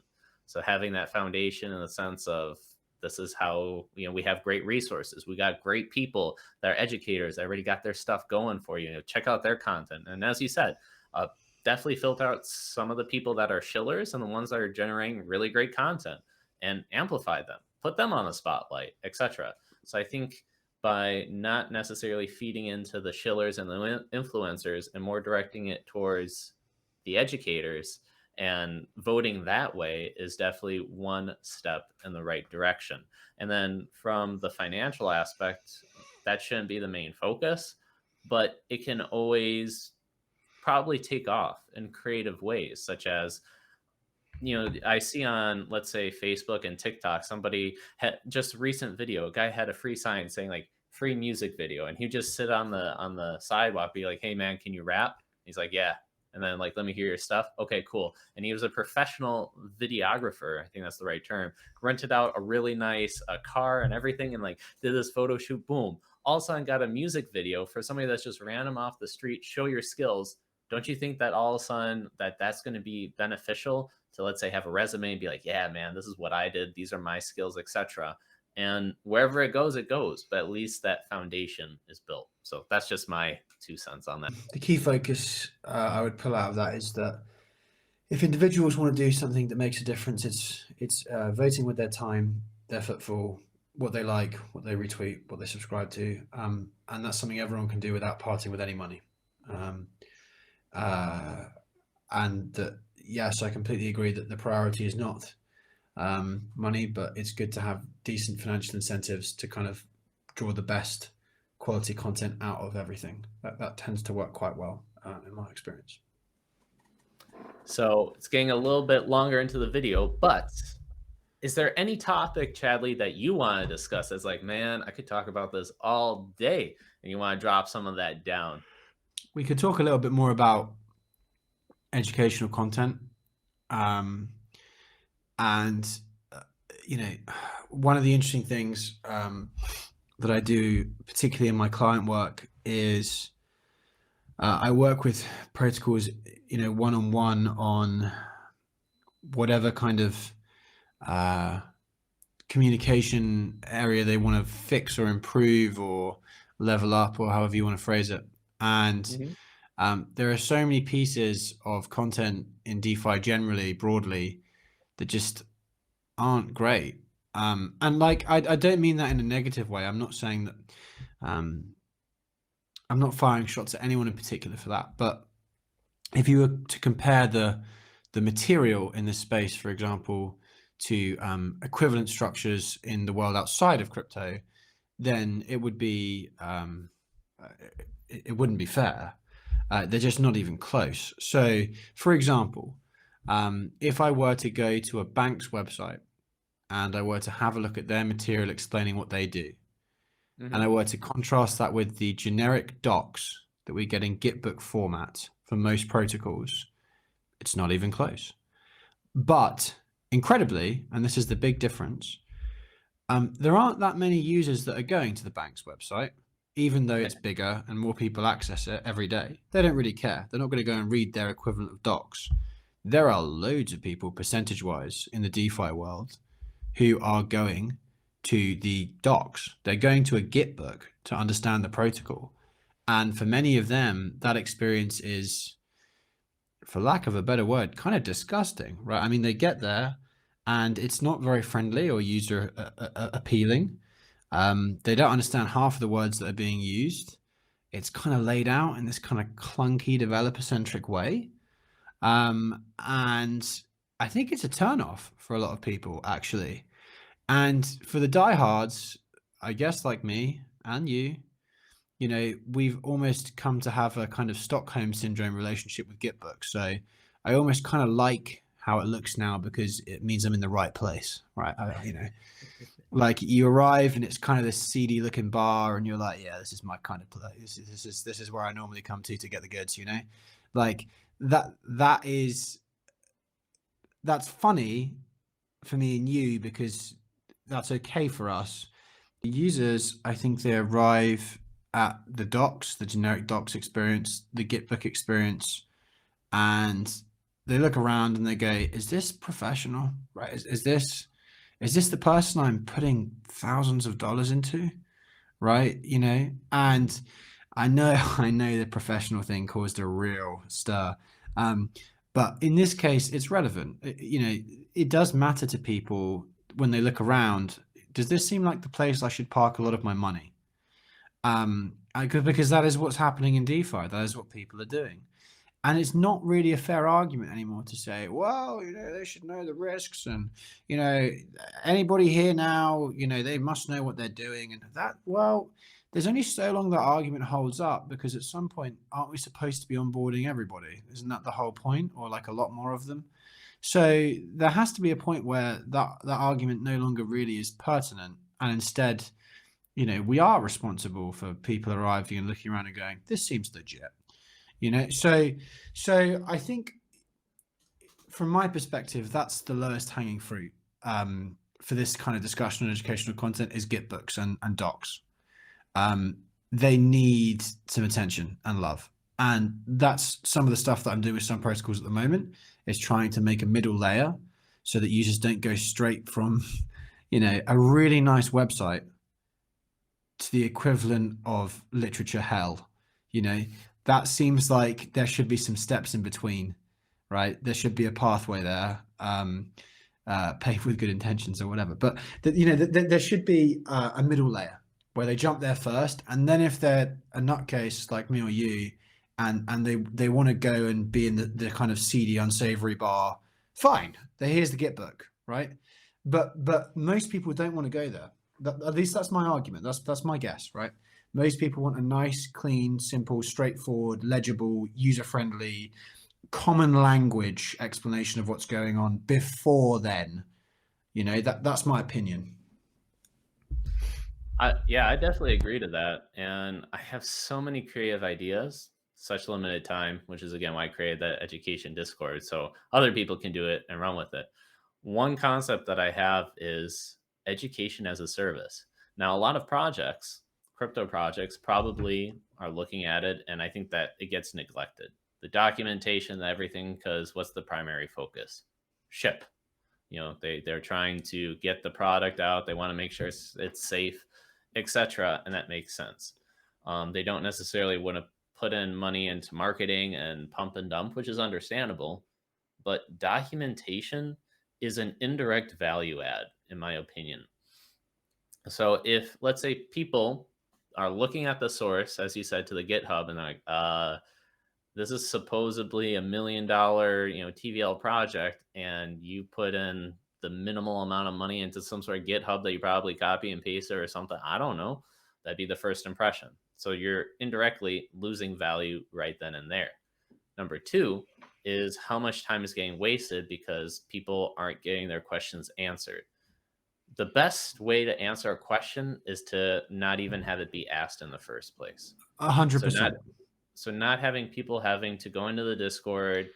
So having that foundation in the sense of, this is how, you know, we have great resources. We got great people that are educators that already got their stuff going for you. You know, check out their content. And as you said, definitely filter out some of the people that are shillers and the ones that are generating really great content, and amplify them, put them on the spotlight, etc. So I think by not necessarily feeding into the shillers and the influencers, and more directing it towards the educators and voting that way, is definitely one step in the right direction. And then from the financial aspect, that shouldn't be the main focus, but it can always probably take off in creative ways, such as, you know, I see on, let's say, Facebook and TikTok, somebody had just recent video, a guy had a free sign saying like free music video, and he'd just sit on the sidewalk, be like, hey man, can you rap? He's like, yeah. And then like, let me hear your stuff. Okay, cool. And he was a professional videographer, I think that's the right term, rented out a really nice car and everything, and like did this photo shoot. Boom, all of a sudden got a music video for somebody that's just random off the street. Show your skills. Don't you think that all of a sudden that's going to be beneficial to, let's say, have a resume and be like, yeah, man, this is what I did. These are my skills, etc. And wherever it goes, but at least that foundation is built. So that's just my 2 cents on that. The key focus I would pull out of that is that if individuals want to do something that makes a difference, it's voting with their time, their footfall, what they like, what they retweet, what they subscribe to, and that's something everyone can do without parting with any money. And that, yes, I completely agree that the priority is not money, but it's good to have decent financial incentives to kind of draw the best quality content out of everything. That tends to work quite well in my experience. So it's getting a little bit longer into the video, but is there any topic, Chadley, that you want to discuss? It's like, man, I could talk about this all day, and you want to drop some of that down. We could talk a little bit more about educational content. You know, one of the interesting things that I do, particularly in my client work, is I work with protocols, you know, one-on-one on whatever kind of communication area they want to fix or improve or level up, or however you want to phrase it. And there are so many pieces of content in DeFi generally, broadly, that just aren't great. And like, I don't mean that in a negative way. I'm not saying that, I'm not firing shots at anyone in particular for that. But if you were to compare the material in this space, for example, to equivalent structures in the world outside of crypto, then it would be, it wouldn't be fair. They're just not even close. So, for example, if I were to go to a bank's website and I were to have a look at their material explaining what they do, and I were to contrast that with the generic docs that we get in Gitbook format for most protocols, it's not even close. But incredibly, and this is the big difference, there aren't that many users that are going to the bank's website, even though it's bigger and more people access it every day. They don't really care. They're not going to go and read their equivalent of docs. There are loads of people, percentage-wise, in the DeFi world who are going to the docs. They're going to a Gitbook to understand the protocol. And for many of them, that experience is, for lack of a better word, kind of disgusting, right? I mean, they get there and it's not very friendly or user appealing. They don't understand half of the words that are being used. It's kind of laid out in this kind of clunky developer-centric way. And I think it's a turnoff for a lot of people, actually. And for the diehards, I guess like me and you know, we've almost come to have a kind of Stockholm syndrome relationship with Gitbook. So I almost kind of like how it looks now because it means I'm in the right place, right? You know, like you arrive and it's kind of this seedy looking bar and you're like, yeah, this is my kind of place. This is where I normally come to get the goods, you know? Like that's funny for me and you because that's okay for us. The users, I think they arrive at the docs, the generic docs experience, the Gitbook experience, and they look around and they go, is this professional, right? Is this the person I'm putting thousands of dollars into, right? You know, and I know the professional thing caused a real stir. But in this case, it's relevant. You know, it does matter to people when they look around. Does this seem like the place I should park a lot of my money? Because that is what's happening in DeFi. That is what people are doing. And it's not really a fair argument anymore to say, well, you know, they should know the risks and, you know, anybody here now, you know, they must know what they're doing. And that, well, there's only so long that argument holds up because at some point, aren't we supposed to be onboarding everybody? Isn't that the whole point, or like a lot more of them? So there has to be a point where that argument no longer really is pertinent. And instead, you know, we are responsible for people arriving and looking around and going, this seems legit. You know, so I think from my perspective, that's the lowest hanging fruit for this kind of discussion on educational content is Gitbooks and docs. They need some attention and love. And that's some of the stuff that I'm doing with some protocols at the moment is trying to make a middle layer so that users don't go straight from, you know, a really nice website to the equivalent of literature hell. You know, that seems like there should be some steps in between, right? There should be a pathway there, paved with good intentions or whatever. But you know, there should be a middle layer where they jump there first, and then if they're a nutcase like me or you, and they want to go and be in the kind of seedy, unsavory bar, fine. Here's the Gitbook, right? But most people don't want to go there. At least that's my argument. That's my guess, right? Most people want a nice, clean, simple, straightforward, legible, user-friendly, common language explanation of what's going on before then. You know, that's my opinion. Yeah, I definitely agree to that. And I have so many creative ideas, such limited time, which is again why I created that education Discord so other people can do it and run with it. One concept that I have is education as a service. Now, a lot of projects, crypto projects, probably are looking at it, and I think that it gets neglected. The documentation, everything, because what's the primary focus? Ship. They're trying to get the product out. They want to make sure it's safe, etc., and that makes sense. They don't necessarily want to put in money into marketing and pump and dump, which is understandable, but documentation is an indirect value add, in my opinion. So if, let's say, people are looking at the source, as you said, to the GitHub, and they're like, this is supposedly $1 million, TVL project, and you put in the minimal amount of money into some sort of GitHub that you probably copy and pasted or something. I don't know. That'd be the first impression. So you're indirectly losing value right then and there. Number two is how much time is getting wasted because people aren't getting their questions answered. The best way to answer a question is to not even have it be asked in the first place. 100%. So not having people having to go into the Discord,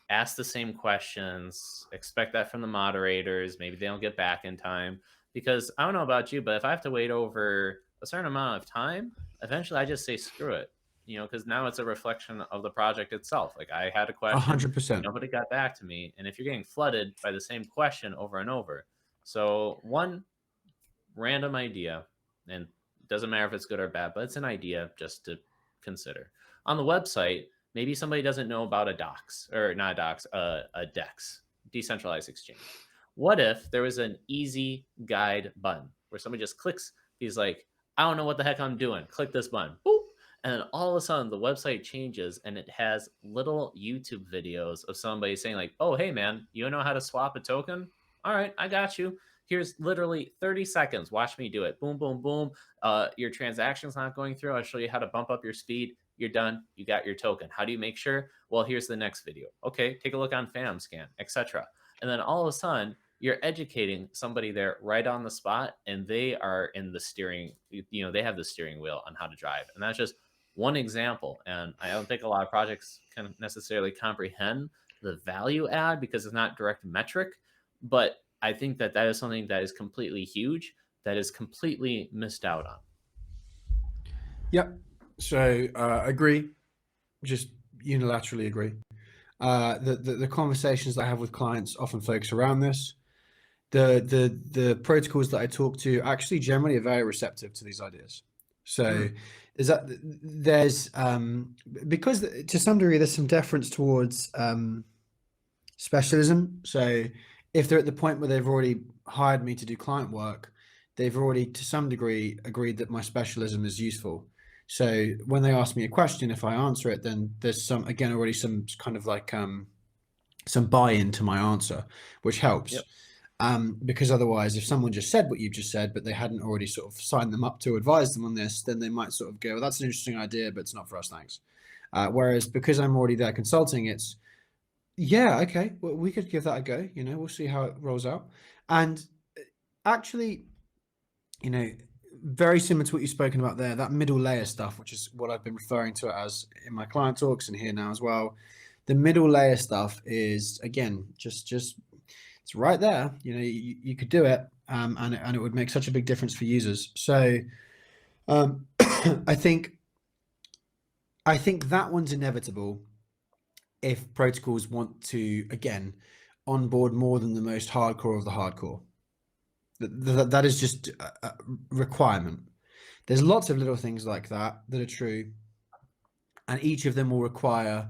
ask the same questions, expect that from the moderators. Maybe they don't get back in time. Because I don't know about you, but if I have to wait over a certain amount of time, eventually I just say screw it. Because now it's a reflection of the project itself. Like I had a question, 100%. nobody got back to me. And if you're getting flooded by the same question over and over. So one random idea, and it doesn't matter if it's good or bad, but it's an idea just to consider. On the website, maybe somebody doesn't know about a DOX, or not a DOX, a DEX, decentralized exchange. What if there was an easy guide button where somebody just clicks, he's like, I don't know what the heck I'm doing. Click this button. Boop. And then all of a sudden the website changes and it has little YouTube videos of somebody saying like, oh, hey man, you know how to swap a token? All right, I got you. Here's literally 30 seconds. Watch me do it. Boom, boom, boom. Your transaction's not going through. I'll show you how to bump up your speed. You're done. You got your token. How do you make sure? Well, here's the next video. Okay, take a look on Fantom Scan, etc. And then all of a sudden, you're educating somebody there right on the spot, and they are in the steering. They have the steering wheel on how to drive, and that's just one example. And I don't think a lot of projects can necessarily comprehend the value add because it's not direct metric, but I think that is something that is completely huge that is completely missed out on. Yep. So agree, just unilaterally agree. The conversations that I have with clients often focus around this. The protocols that I talk to actually generally are very receptive to these ideas. So there's because to some degree there's some deference towards specialism. So if they're at the point where they've already hired me to do client work, they've already to some degree agreed that my specialism is useful. So when they ask me a question, if I answer it, then there's already some kind of like some buy-in to my answer, which helps. Yep. Because otherwise, if someone just said what you've just said, but they hadn't already sort of signed them up to advise them on this, then they might sort of go, well, that's an interesting idea, but it's not for us, thanks. Whereas because I'm already there consulting, it's, yeah, okay, well, we could give that a go. We'll see how it rolls out. And actually, very similar to what you've spoken about there, that middle layer stuff, which is what I've been referring to it as in my client talks and here now as well. The middle layer stuff is, again, just it's right there. You could do it, and it would make such a big difference for users. So I think that one's inevitable if protocols want to, again, onboard more than the most hardcore of the hardcore. That is just a requirement. There's lots of little things like that are true, and each of them will require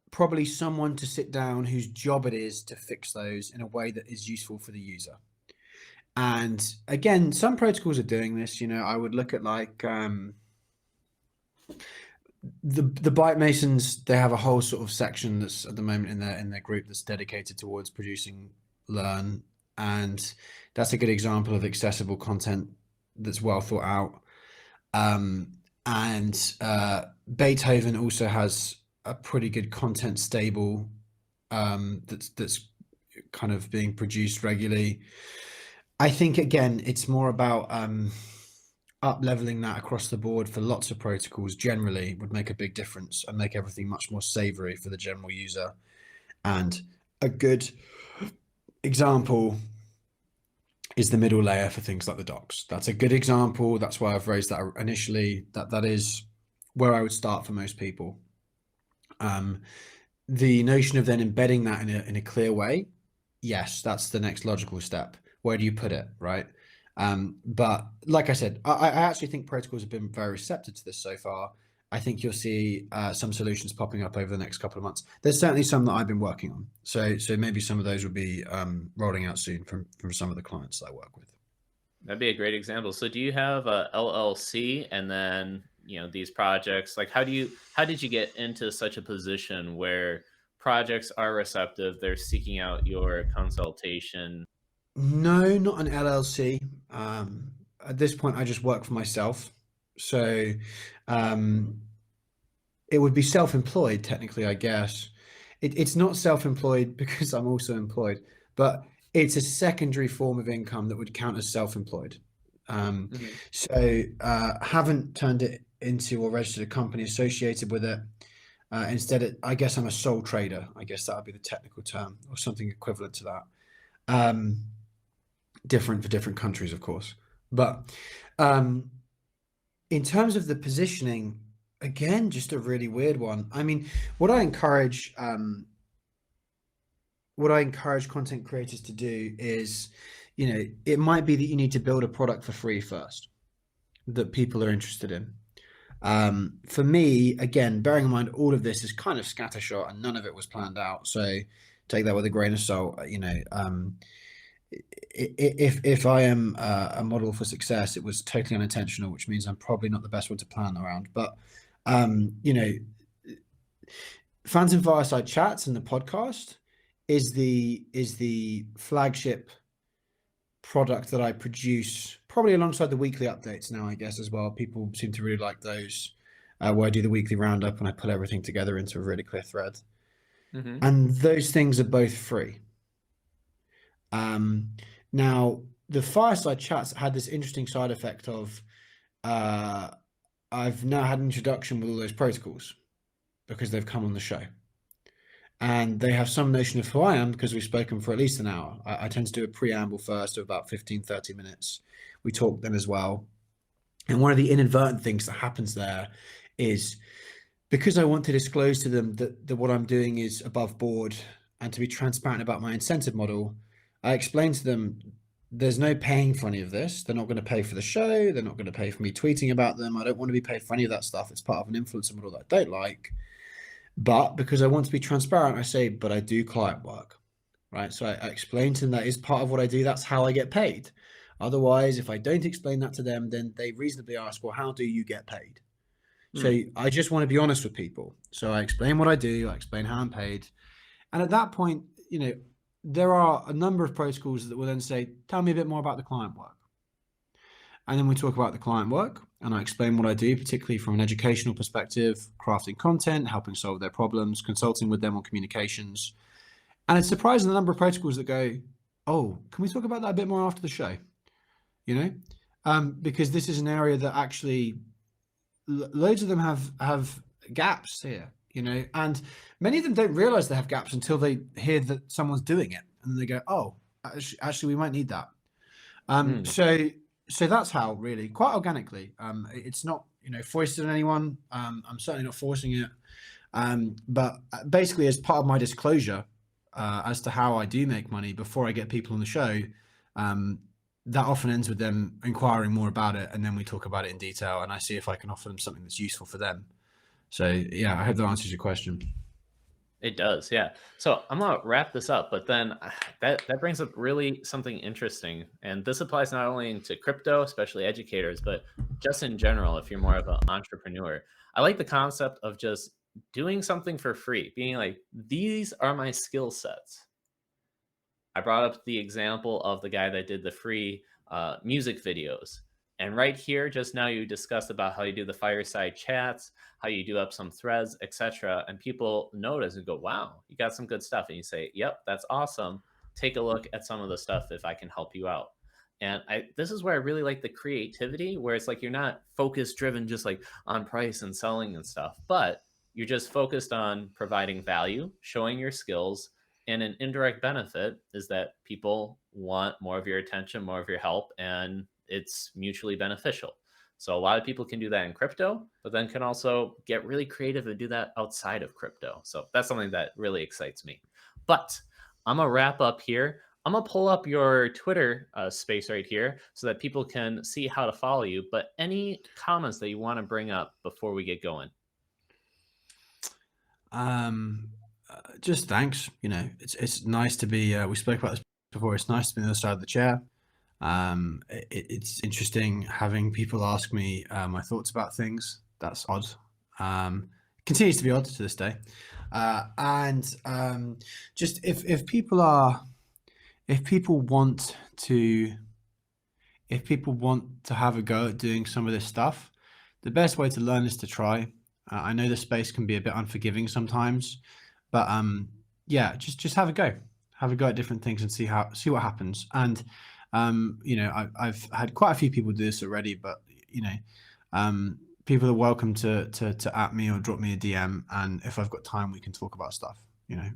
probably someone to sit down whose job it is to fix those in a way that is useful for the user. And again, some protocols are doing this. I would look at like the Byte Masons. They have a whole sort of section that's at the moment in their group that's dedicated towards producing Learn, and that's a good example of accessible content that's well thought out. And Beethoven also has a pretty good content stable that's kind of being produced regularly. I think, again, it's more about up leveling that across the board for lots of protocols generally would make a big difference and make everything much more savory for the general user. And a good example is the middle layer for things like the docs. That's a good example. That's why I've raised that initially. That is where I would start for most people. The notion of then embedding that in a clear way, yes, that's the next logical step. Where do you put it, right? But like I said, I actually think protocols have been very receptive to this so far. I think you'll see some solutions popping up over the next couple of months. There's certainly some that I've been working on. So maybe some of those will be rolling out soon from some of the clients that I work with. That'd be a great example. So do you have a LLC and then, these projects, like how did you get into such a position where projects are receptive, they're seeking out your consultation? No, not an LLC. At this point, I just work for myself. So it would be self-employed technically, I guess. It's not self-employed because I'm also employed, but it's a secondary form of income that would count as self-employed. Mhm. So haven't turned it into or registered a company associated with it. Instead, I guess I'm a sole trader. I guess that would be the technical term or something equivalent to that. Different for different countries, of course. But in terms of the positioning, again, just a really weird one. I mean, what I encourage content creators to do is, it might be that you need to build a product for free first that people are interested in. For me, again, bearing in mind all of this is kind of scattershot and none of it was planned out. So take that with a grain of salt. If I am a model for success, it was totally unintentional, which means I'm probably not the best one to plan around. But Fantom Fireside Chats and the podcast is the flagship product that I produce, probably alongside the weekly updates now, I guess, as well. People seem to really like those, where I do the weekly roundup and I put everything together into a really clear thread. Mm-hmm. And those things are both free. Now, the Fireside Chats had this interesting side effect of I've now had an introduction with all those protocols because they've come on the show. And they have some notion of who I am because we've spoken for at least an hour. I tend to do a preamble first of about 15, 30 minutes. We talk then as well. And one of the inadvertent things that happens there is because I want to disclose to them that what I'm doing is above board and to be transparent about my incentive model, I explain to them there's no paying for any of this. They're not going to pay for the show. They're not going to pay for me tweeting about them. I don't want to be paid for any of that stuff. It's part of an influencer model that I don't like. But because I want to be transparent, I say, but I do client work, right? So I explain to them that is part of what I do. That's how I get paid. Otherwise, if I don't explain that to them, then they reasonably ask, well, how do you get paid? So I just want to be honest with people. So I explain what I do. I explain how I'm paid. And at that point, there are a number of protocols that will then say, tell me a bit more about the client work. And then we talk about the client work and I explain what I do, particularly from an educational perspective, crafting content, helping solve their problems, consulting with them on communications. And it's surprising the number of protocols that go, oh, can we talk about that a bit more after the show? Because this is an area that actually loads of them have gaps here, and many of them don't realize they have gaps until they hear that someone's doing it and they go, oh, actually we might need that. So that's how, really, quite organically. It's not foisted on anyone. I'm certainly not forcing it, but basically as part of my disclosure as to how I do make money before I get people on the show, that often ends with them inquiring more about it, and then we talk about it in detail and I see if I can offer them something that's useful for them. So yeah, I hope that answers your question. It does, yeah. So I'm gonna wrap this up, but then that brings up really something interesting, and this applies not only into crypto, especially educators, but just in general, if you're more of an entrepreneur. I like the concept of just doing something for free, being like, these are my skill sets. I brought up the example of the guy that did the free music videos. And right here, just now you discussed about how you do the fireside chats, how you do up some threads, etc. And people notice and go, wow, you got some good stuff. And you say, yep, that's awesome. Take a look at some of the stuff if I can help you out. And this is where I really like the creativity, where it's like you're not focus driven just like on price and selling and stuff, but you're just focused on providing value, showing your skills, and an indirect benefit is that people want more of your attention, more of your help, and it's mutually beneficial. So a lot of people can do that in crypto, but then can also get really creative and do that outside of crypto. So that's something that really excites me. But I'm gonna wrap up here. I'm gonna pull up your Twitter space right here so that people can see how to follow you. But any comments that you want to bring up before we get going? Just thanks. You know, it's nice to be. We spoke about this before. It's nice to be on the other side of the chair. It's interesting having people ask me my thoughts about things. That's odd. Continues to be odd to this day. Just if people want to have a go at doing some of this stuff, the best way to learn is to try. I know the space can be a bit unforgiving sometimes, but yeah, just have a go at different things and see what happens. And you know, I've had quite a few people do this already, but you know, people are welcome to at me or drop me a DM, and if I've got time, we can talk about stuff. You know,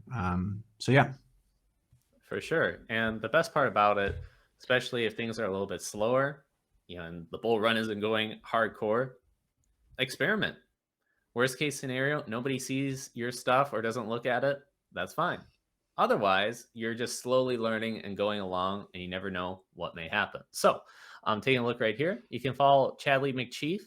so yeah. For sure. And the best part about it, especially if things are a little bit slower, you know, and the bull run isn't going hardcore, experiment. Worst case scenario, nobody sees your stuff or doesn't look at it. That's fine. Otherwise, you're just slowly learning and going along, and you never know what may happen. So, taking a look right here, you can follow Chadley McChief.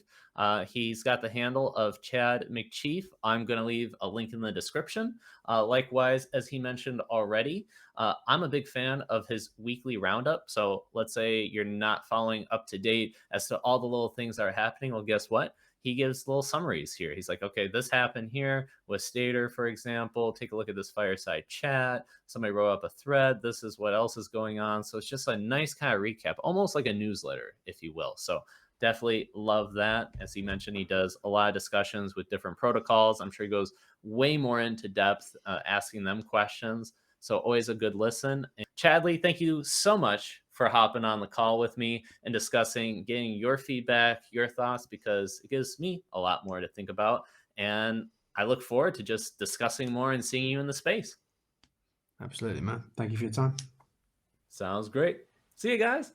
He's got the handle of Chad McChief. I'm going to leave a link in the description. Likewise, as he mentioned already, I'm a big fan of his weekly roundup. So let's say you're not following up to date as to all the little things that are happening. Well, guess what? He gives little summaries here. He's like, okay, this happened here with Stater, for example. Take a look at this fireside chat. Somebody wrote up a thread. This is what else is going on. So it's just a nice kind of recap, almost like a newsletter, if you will. So definitely love that. As he mentioned, he does a lot of discussions with different protocols. I'm sure he goes way more into depth, asking them questions. So always a good listen. And Chadley, thank you so much for hopping on the call with me and discussing, getting your feedback, your thoughts, because it gives me a lot more to think about. And I look forward to just discussing more and seeing you in the space. Absolutely, man. Thank you for your time. Sounds great. See you guys.